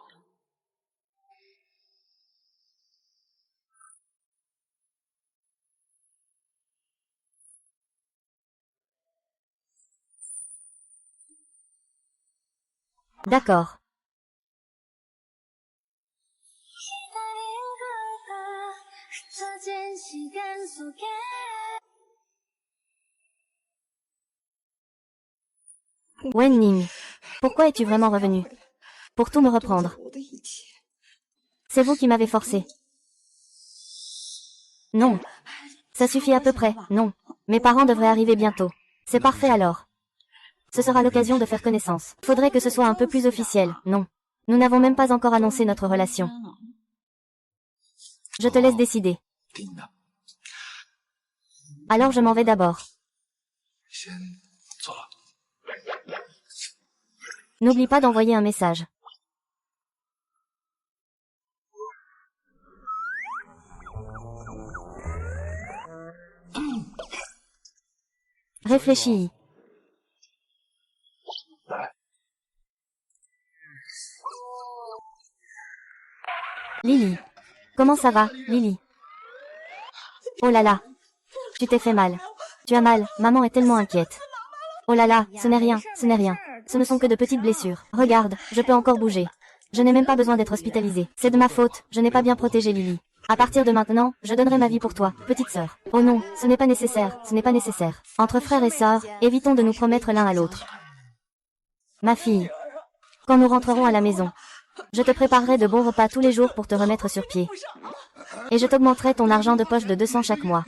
D'accord. Wen Ning, pourquoi es-tu vraiment revenu? Pour tout me reprendre. C'est vous qui m'avez forcé. Non. Ça suffit à peu près, non. Mes parents devraient arriver bientôt. C'est parfait alors. Ce sera l'occasion de faire connaissance. Faudrait que ce soit un peu plus officiel, non. Nous n'avons même pas encore annoncé notre relation. Je te laisse décider. Alors je m'en vais d'abord. N'oublie pas d'envoyer un message. Réfléchis. Lily. Comment ça va, Lily? Oh là là. Tu t'es fait mal. Tu as mal, maman est tellement inquiète. Oh là là, ce n'est rien, ce n'est rien. Ce ne sont que de petites blessures. Regarde, je peux encore bouger. Je n'ai même pas besoin d'être hospitalisée. C'est de ma faute, je n'ai pas bien protégé Lily. À partir de maintenant, je donnerai ma vie pour toi, petite sœur. Oh non, ce n'est pas nécessaire, ce n'est pas nécessaire. Entre frères et sœurs, évitons de nous promettre l'un à l'autre. Ma fille. Quand nous rentrerons à la maison, je te préparerai de bons repas tous les jours pour te remettre sur pied. Et je t'augmenterai ton argent de poche de 200 chaque mois.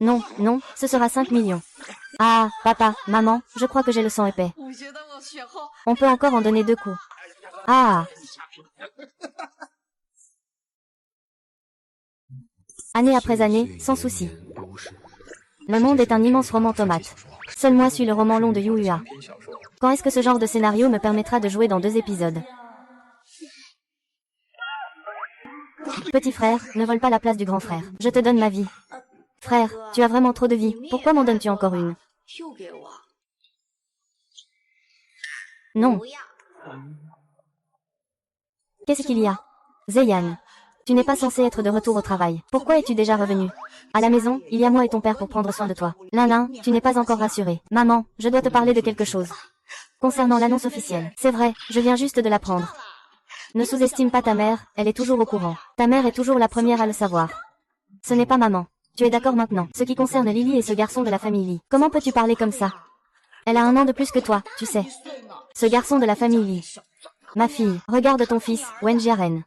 Non, non, ce sera 5 millions. Ah, papa, maman, je crois que j'ai le sang épais. On peut encore en donner 2 coups. Ah. Année après année, sans souci. Le monde est un immense roman tomate. Seul moi suis le roman long de Yu Hua. Quand est-ce que ce genre de scénario me permettra de jouer dans 2 épisodes? Petit frère, ne vole pas la place du grand frère. Je te donne ma vie. Frère, tu as vraiment trop de vie. Pourquoi m'en donnes-tu encore une? Non. Qu'est-ce qu'il y a? Zeyan. Tu n'es pas censé être de retour au travail. Pourquoi es-tu déjà revenu? À la maison, il y a moi et ton père pour prendre soin de toi. Lin, tu n'es pas encore rassuré. Maman, je dois te parler de quelque chose. Concernant l'annonce officielle. C'est vrai, je viens juste de l'apprendre. Ne sous-estime pas ta mère, elle est toujours au courant. Ta mère est toujours la première à le savoir. Ce n'est pas maman. Tu es d'accord maintenant? Ce qui concerne Lily et ce garçon de la famille Lee. Comment peux-tu parler comme ça? Elle a 1 an de plus que toi, tu sais. Ce garçon de la famille Lee. Ma fille, regarde ton fils, Wen Jiaren.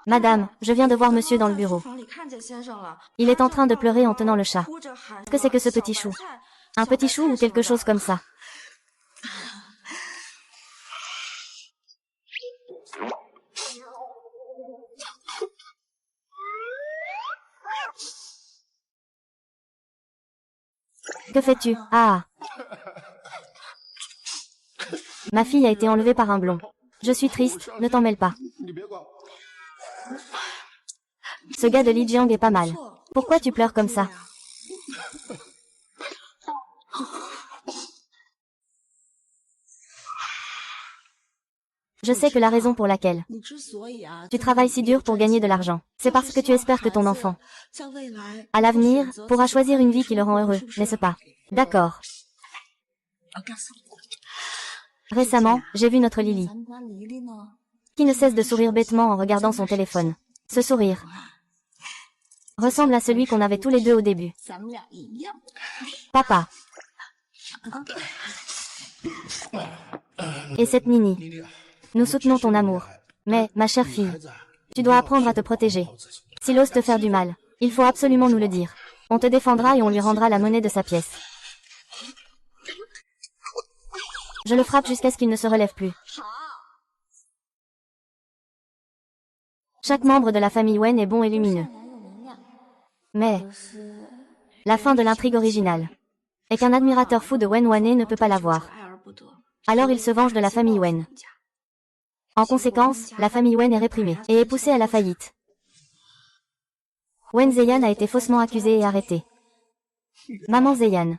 Madame, je viens de voir monsieur dans le bureau. Il est en train de pleurer en tenant le chat. Qu'est-ce que c'est que ce petit chou? Un petit chou ou quelque chose comme ça? Que fais-tu? Ah. Ma fille a été enlevée par un blond. Je suis triste, ne t'en mêle pas. Ce gars de Li Jiang est pas mal. Pourquoi tu pleures comme ça? Je sais que la raison pour laquelle tu travailles si dur pour gagner de l'argent, c'est parce que tu espères que ton enfant, à l'avenir, pourra choisir une vie qui le rend heureux, n'est-ce pas? D'accord. Récemment, j'ai vu notre Lily, qui ne cesse de sourire bêtement en regardant son téléphone. Ce sourire ressemble à celui qu'on avait tous les deux au début. Papa. Et cette Nini. Nous soutenons ton amour. Mais, ma chère fille, tu dois apprendre à te protéger. S'il ose te faire du mal, il faut absolument nous le dire. On te défendra et on lui rendra la monnaie de sa pièce. Je le frappe jusqu'à ce qu'il ne se relève plus. Chaque membre de la famille Wen est bon et lumineux. Mais, la fin de l'intrigue originale est qu'un admirateur fou de Wen Wanne ne peut pas l'avoir. Alors il se venge de la famille Wen. En conséquence, la famille Wen est réprimée et est poussée à la faillite. Wen Zheyan a été faussement accusé et arrêté. Maman Zheyan.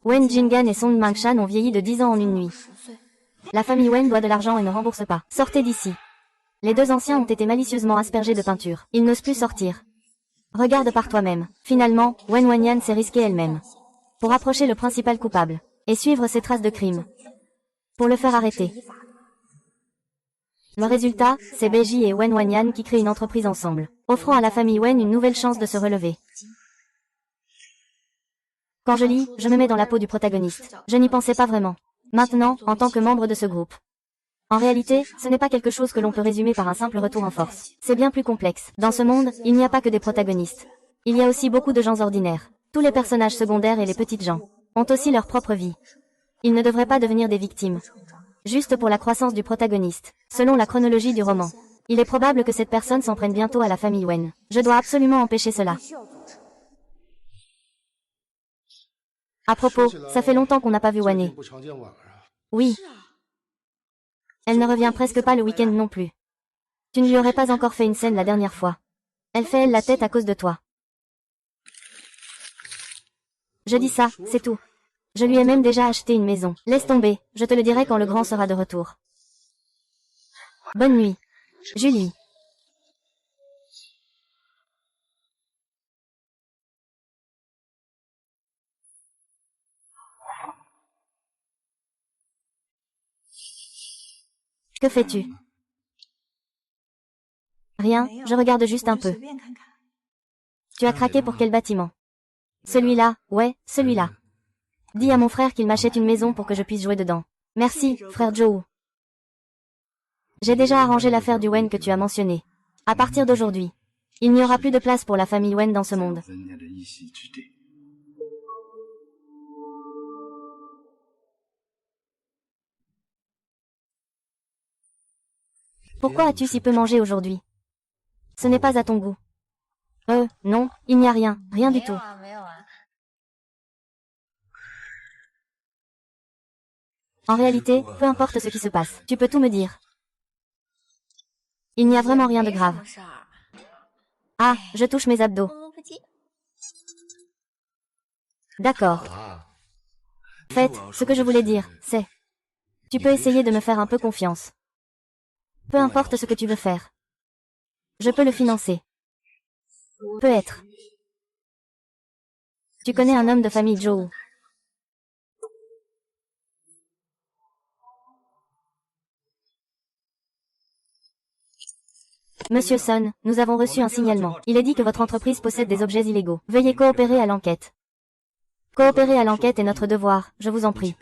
Wen Jinggan et Song Mangshan ont vieilli de 10 ans en une nuit. La famille Wen doit de l'argent et ne rembourse pas. Sortez d'ici. Les deux anciens ont été malicieusement aspergés de peinture. Ils n'osent plus sortir. Regarde par toi-même. Finalement, Wen Wanyan s'est risquée elle-même pour approcher le principal coupable et suivre ses traces de crime pour le faire arrêter. Le résultat, c'est Beiji et Wen Wanyan qui créent une entreprise ensemble, offrant à la famille Wen une nouvelle chance de se relever. Quand je lis, je me mets dans la peau du protagoniste. Je n'y pensais pas vraiment. Maintenant, en tant que membre de ce groupe. En réalité, ce n'est pas quelque chose que l'on peut résumer par un simple retour en force. C'est bien plus complexe. Dans ce monde, il n'y a pas que des protagonistes. Il y a aussi beaucoup de gens ordinaires. Tous les personnages secondaires et les petites gens ont aussi leur propre vie. Ils ne devraient pas devenir des victimes. Juste pour la croissance du protagoniste. Selon la chronologie du roman, il est probable que cette personne s'en prenne bientôt à la famille Wen. Je dois absolument empêcher cela. À propos, ça fait longtemps qu'on n'a pas vu Wanne. Oui. Elle ne revient presque pas le week-end non plus. Tu ne lui aurais pas encore fait une scène la dernière fois. Elle fait elle la tête à cause de toi. Je dis ça, c'est tout. Je lui ai même déjà acheté une maison. Laisse tomber, je te le dirai quand le grand sera de retour. Bonne nuit. Julie. Que fais-tu? Rien, je regarde juste un peu. Tu as craqué pour quel bâtiment? Celui-là, ouais, celui-là. Dis à mon frère qu'il m'achète une maison pour que je puisse jouer dedans. Merci, frère Joe. J'ai déjà arrangé l'affaire du Wen que tu as mentionné. À partir d'aujourd'hui, il n'y aura plus de place pour la famille Wen dans ce monde. Pourquoi as-tu si peu mangé aujourd'hui? Ce n'est pas à ton goût. Non, il n'y a rien, rien du tout. En réalité, peu importe ce qui se passe, tu peux tout me dire. Il n'y a vraiment rien de grave. Ah, je touche mes abdos. D'accord. Faites, ce que je voulais dire, c'est... Tu peux essayer de me faire un peu confiance. Peu importe ce que tu veux faire. Je peux le financer. Peut-être. Tu connais un homme de famille Joe. Monsieur Sun, nous avons reçu un signalement. Il est dit que votre entreprise possède des objets illégaux. Veuillez coopérer à l'enquête. Coopérer à l'enquête est notre devoir, je vous en prie.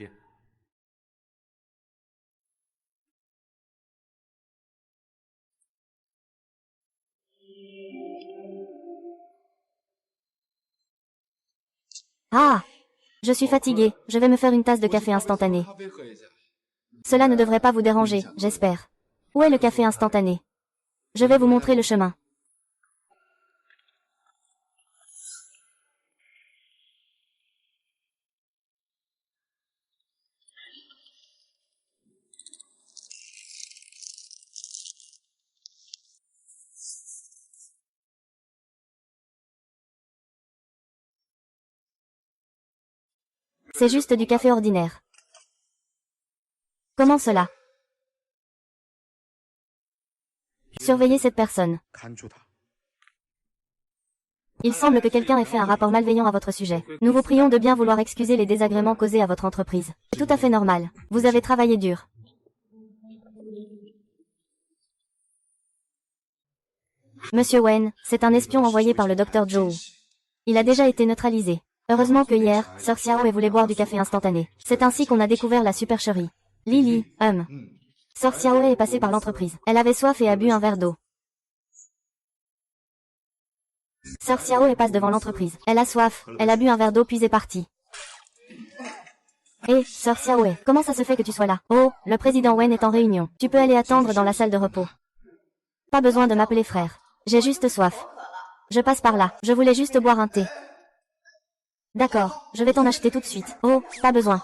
Ah! Je suis fatigué, je vais me faire une tasse de café instantané. Cela ne devrait pas vous déranger, j'espère. Où est le café instantané? Je vais vous montrer le chemin. C'est juste du café ordinaire. Comment cela? Surveillez cette personne. Il semble que quelqu'un ait fait un rapport malveillant à votre sujet. Nous vous prions de bien vouloir excuser les désagréments causés à votre entreprise. C'est tout à fait normal. Vous avez travaillé dur. Monsieur Wen, c'est un espion envoyé par le docteur Zhou. Il a déjà été neutralisé. Heureusement que hier, Sœur Xiaoe voulait boire du café instantané. C'est ainsi qu'on a découvert la supercherie. Lily, Sœur Xiaoe est passée par l'entreprise. Elle avait soif et a bu un verre d'eau. Sœur Xiaoe passe devant l'entreprise. Elle a soif, elle a bu un verre d'eau puis est partie. Hé, Sœur Xiaoe, comment ça se fait que tu sois là? Oh, le président Wen est en réunion. Tu peux aller attendre dans la salle de repos. Pas besoin de m'appeler frère. J'ai juste soif. Je passe par là. Je voulais juste boire un thé. D'accord, je vais t'en acheter tout de suite. Oh, pas besoin.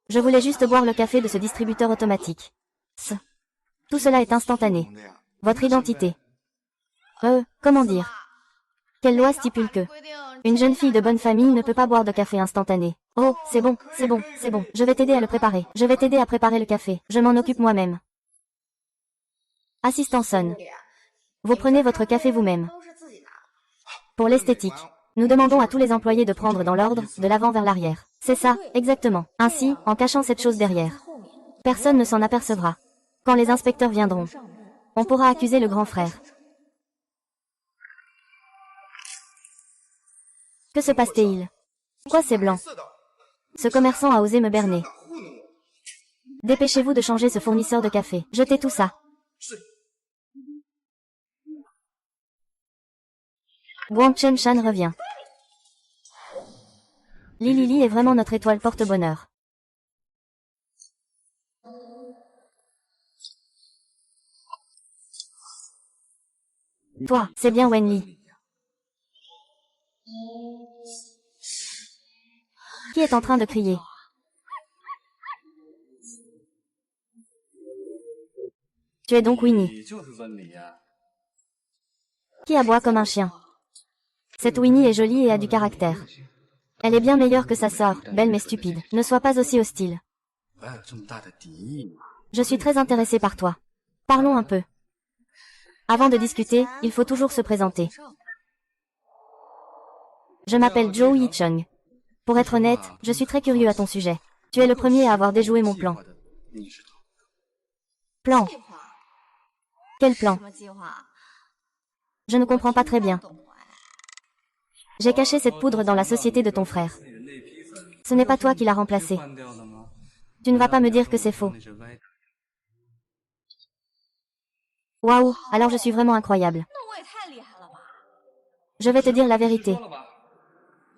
Je voulais juste boire le café de ce distributeur automatique. Tout cela est instantané. Votre identité. Comment dire? Quelle loi stipule que une jeune fille de bonne famille ne peut pas boire de café instantané? Oh, c'est bon, c'est bon, c'est bon. Je vais t'aider à le préparer. Je vais t'aider à préparer le café. Je m'en occupe moi-même. Assistant sonne. Vous prenez votre café vous-même. Pour l'esthétique, nous demandons à tous les employés de prendre dans l'ordre, de l'avant vers l'arrière. C'est ça, exactement. Ainsi, en cachant cette chose derrière. Personne ne s'en apercevra. Quand les inspecteurs viendront, on pourra accuser le grand frère. Que se passe-t-il? Pourquoi c'est blanc? Ce commerçant a osé me berner. Dépêchez-vous de changer ce fournisseur de café. Jetez tout ça. Guang Chen-chan revient. Lily est vraiment notre étoile porte-bonheur. Toi, c'est bien Wenli. Qui est en train de crier? Tu es donc Winnie. Qui aboie comme un chien? Cette Winnie est jolie et a du caractère. Elle est bien meilleure que sa sœur, belle mais stupide. Ne sois pas aussi hostile. Je suis très intéressée par toi. Parlons un peu. Avant de discuter, il faut toujours se présenter. Je m'appelle Zhou Yicheng. Pour être honnête, je suis très curieux à ton sujet. Tu es le premier à avoir déjoué mon plan. Plan? Quel plan? Je ne comprends pas très bien. J'ai caché cette poudre dans la société de ton frère. Ce n'est pas toi qui l'as remplacée. Tu ne vas pas me dire que c'est faux. Waouh, alors je suis vraiment incroyable. Je vais te dire la vérité.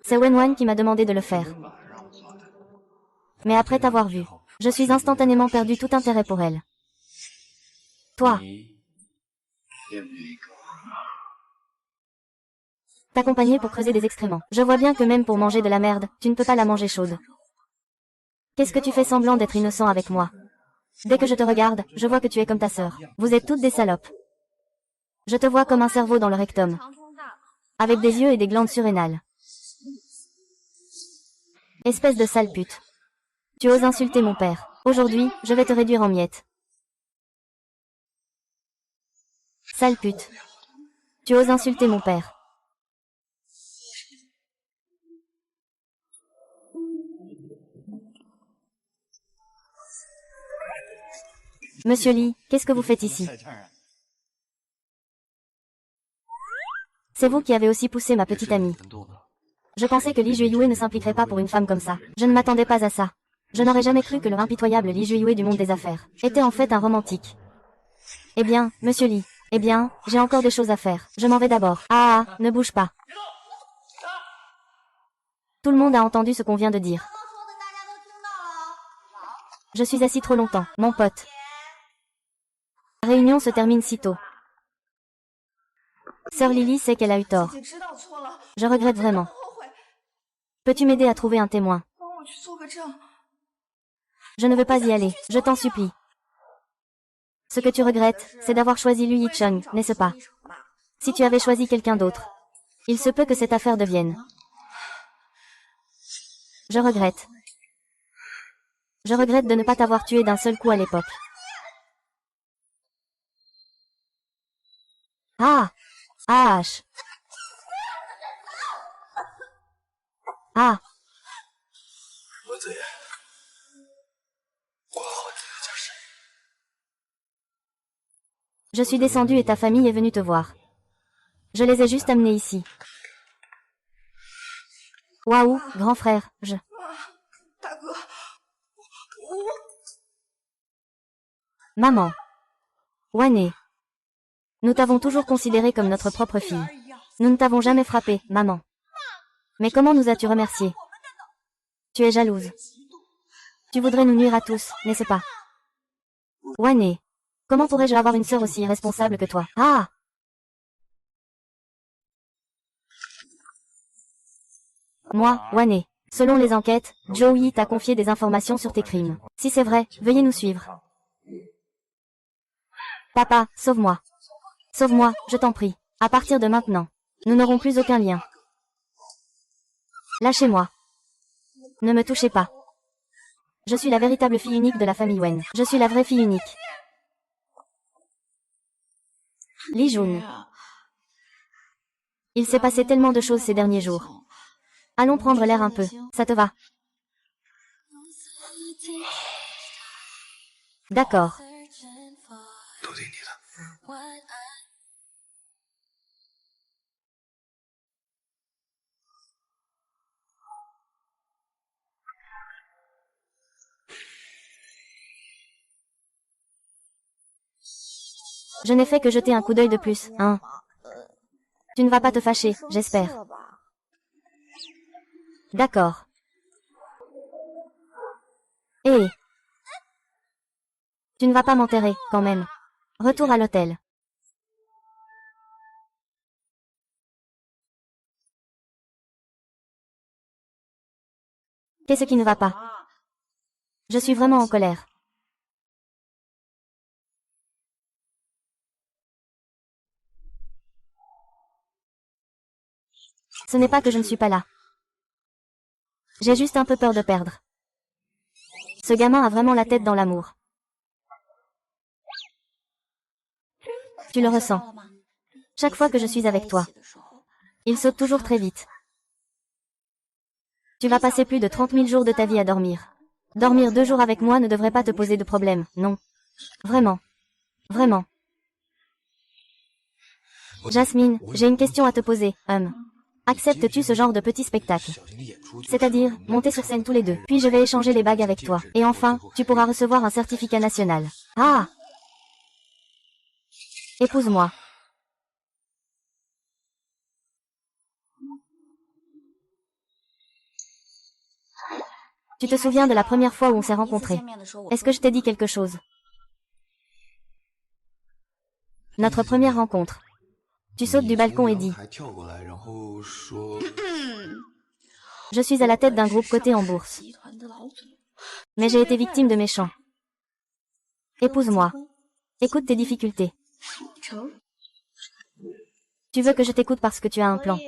C'est Wenwan qui m'a demandé de le faire. Mais après t'avoir vu, je suis instantanément perdu tout intérêt pour elle. Toi. T'accompagner pour creuser des excréments. Je vois bien que même pour manger de la merde, tu ne peux pas la manger chaude. Qu'est-ce que tu fais semblant d'être innocent avec moi? Dès que je te regarde, je vois que tu es comme ta sœur. Vous êtes toutes des salopes. Je te vois comme un cerveau dans le rectum. Avec des yeux et des glandes surrénales. Espèce de sale pute. Tu oses insulter mon père. Aujourd'hui, je vais te réduire en miettes. Sale pute. Tu oses insulter mon père. Monsieur Li, qu'est-ce que vous faites ici? C'est vous qui avez aussi poussé ma petite amie. Je pensais que Li Jueyue ne s'impliquerait pas pour une femme comme ça. Je ne m'attendais pas à ça. Je n'aurais jamais cru que le impitoyable Li Jueyue du monde des affaires était en fait un romantique. Eh bien, monsieur Li, eh bien, j'ai encore des choses à faire. Je m'en vais d'abord. Ah, ne bouge pas. Tout le monde a entendu ce qu'on vient de dire. Je suis assis trop longtemps, mon pote. La réunion se termine si tôt. Sœur Lily sait qu'elle a eu tort. Je regrette vraiment. Peux-tu m'aider à trouver un témoin? Je ne veux pas y aller, je t'en supplie. Ce que tu regrettes, c'est d'avoir choisi Lu Yicheng, n'est-ce pas? Si tu avais choisi quelqu'un d'autre, il se peut que cette affaire devienne. Je regrette. Je regrette de ne pas t'avoir tué d'un seul coup à l'époque. Ah! Ah! Ah! 文子爷，我好这件事。 Je suis descendu et ta famille est venue te voir. Je les ai juste amenés ici. Waouh, grand frère, je... 大哥， Maman. Wanné. Nous t'avons toujours considéré comme notre propre fille. Nous ne t'avons jamais frappé, maman. Mais comment nous as-tu remercié? Tu es jalouse. Tu voudrais nous nuire à tous, n'est-ce pas? Wanné. Comment pourrais-je avoir une sœur aussi irresponsable que toi? Ah! Moi, Wanné. Selon les enquêtes, Joey t'a confié des informations sur tes crimes. Si c'est vrai, veuillez nous suivre. Papa, sauve-moi. Sauve-moi, je t'en prie. À partir de maintenant, nous n'aurons plus aucun lien. Lâchez-moi. Ne me touchez pas. Je suis la véritable fille unique de la famille Wen. Je suis la vraie fille unique. Li Jun. Il s'est passé tellement de choses ces derniers jours. Allons prendre l'air un peu, ça te va? D'accord. 都听你的。 Je n'ai fait que jeter un coup d'œil de plus, hein. Tu ne vas pas te fâcher, j'espère. D'accord. Hé. Tu ne vas pas m'enterrer, quand même. Retour à l'hôtel. Qu'est-ce qui ne va pas? Je suis vraiment en colère. Ce n'est pas que je ne suis pas là. J'ai juste un peu peur de perdre. Ce gamin a vraiment la tête dans l'amour. Tu le ressens. Chaque fois que je suis avec toi. Il saute toujours très vite. Tu vas passer plus de 30 000 jours de ta vie à dormir. Dormir 2 jours avec moi ne devrait pas te poser de problème, non. Vraiment. Vraiment. Jasmine, j'ai une question à te poser, Acceptes-tu ce genre de petit spectacle? C'est-à-dire, monter sur scène tous les deux. Puis je vais échanger les bagues avec toi. Et enfin, tu pourras recevoir un certificat national. Ah! Épouse-moi. Tu te souviens de la première fois où on s'est rencontrés? Est-ce que je t'ai dit quelque chose? Notre première rencontre. Tu sautes du balcon et dis. Je suis à la tête d'un groupe coté en bourse. Mais j'ai été victime de méchants. Épouse-moi. Écoute tes difficultés. Tu veux que je t'écoute parce que tu as un plan.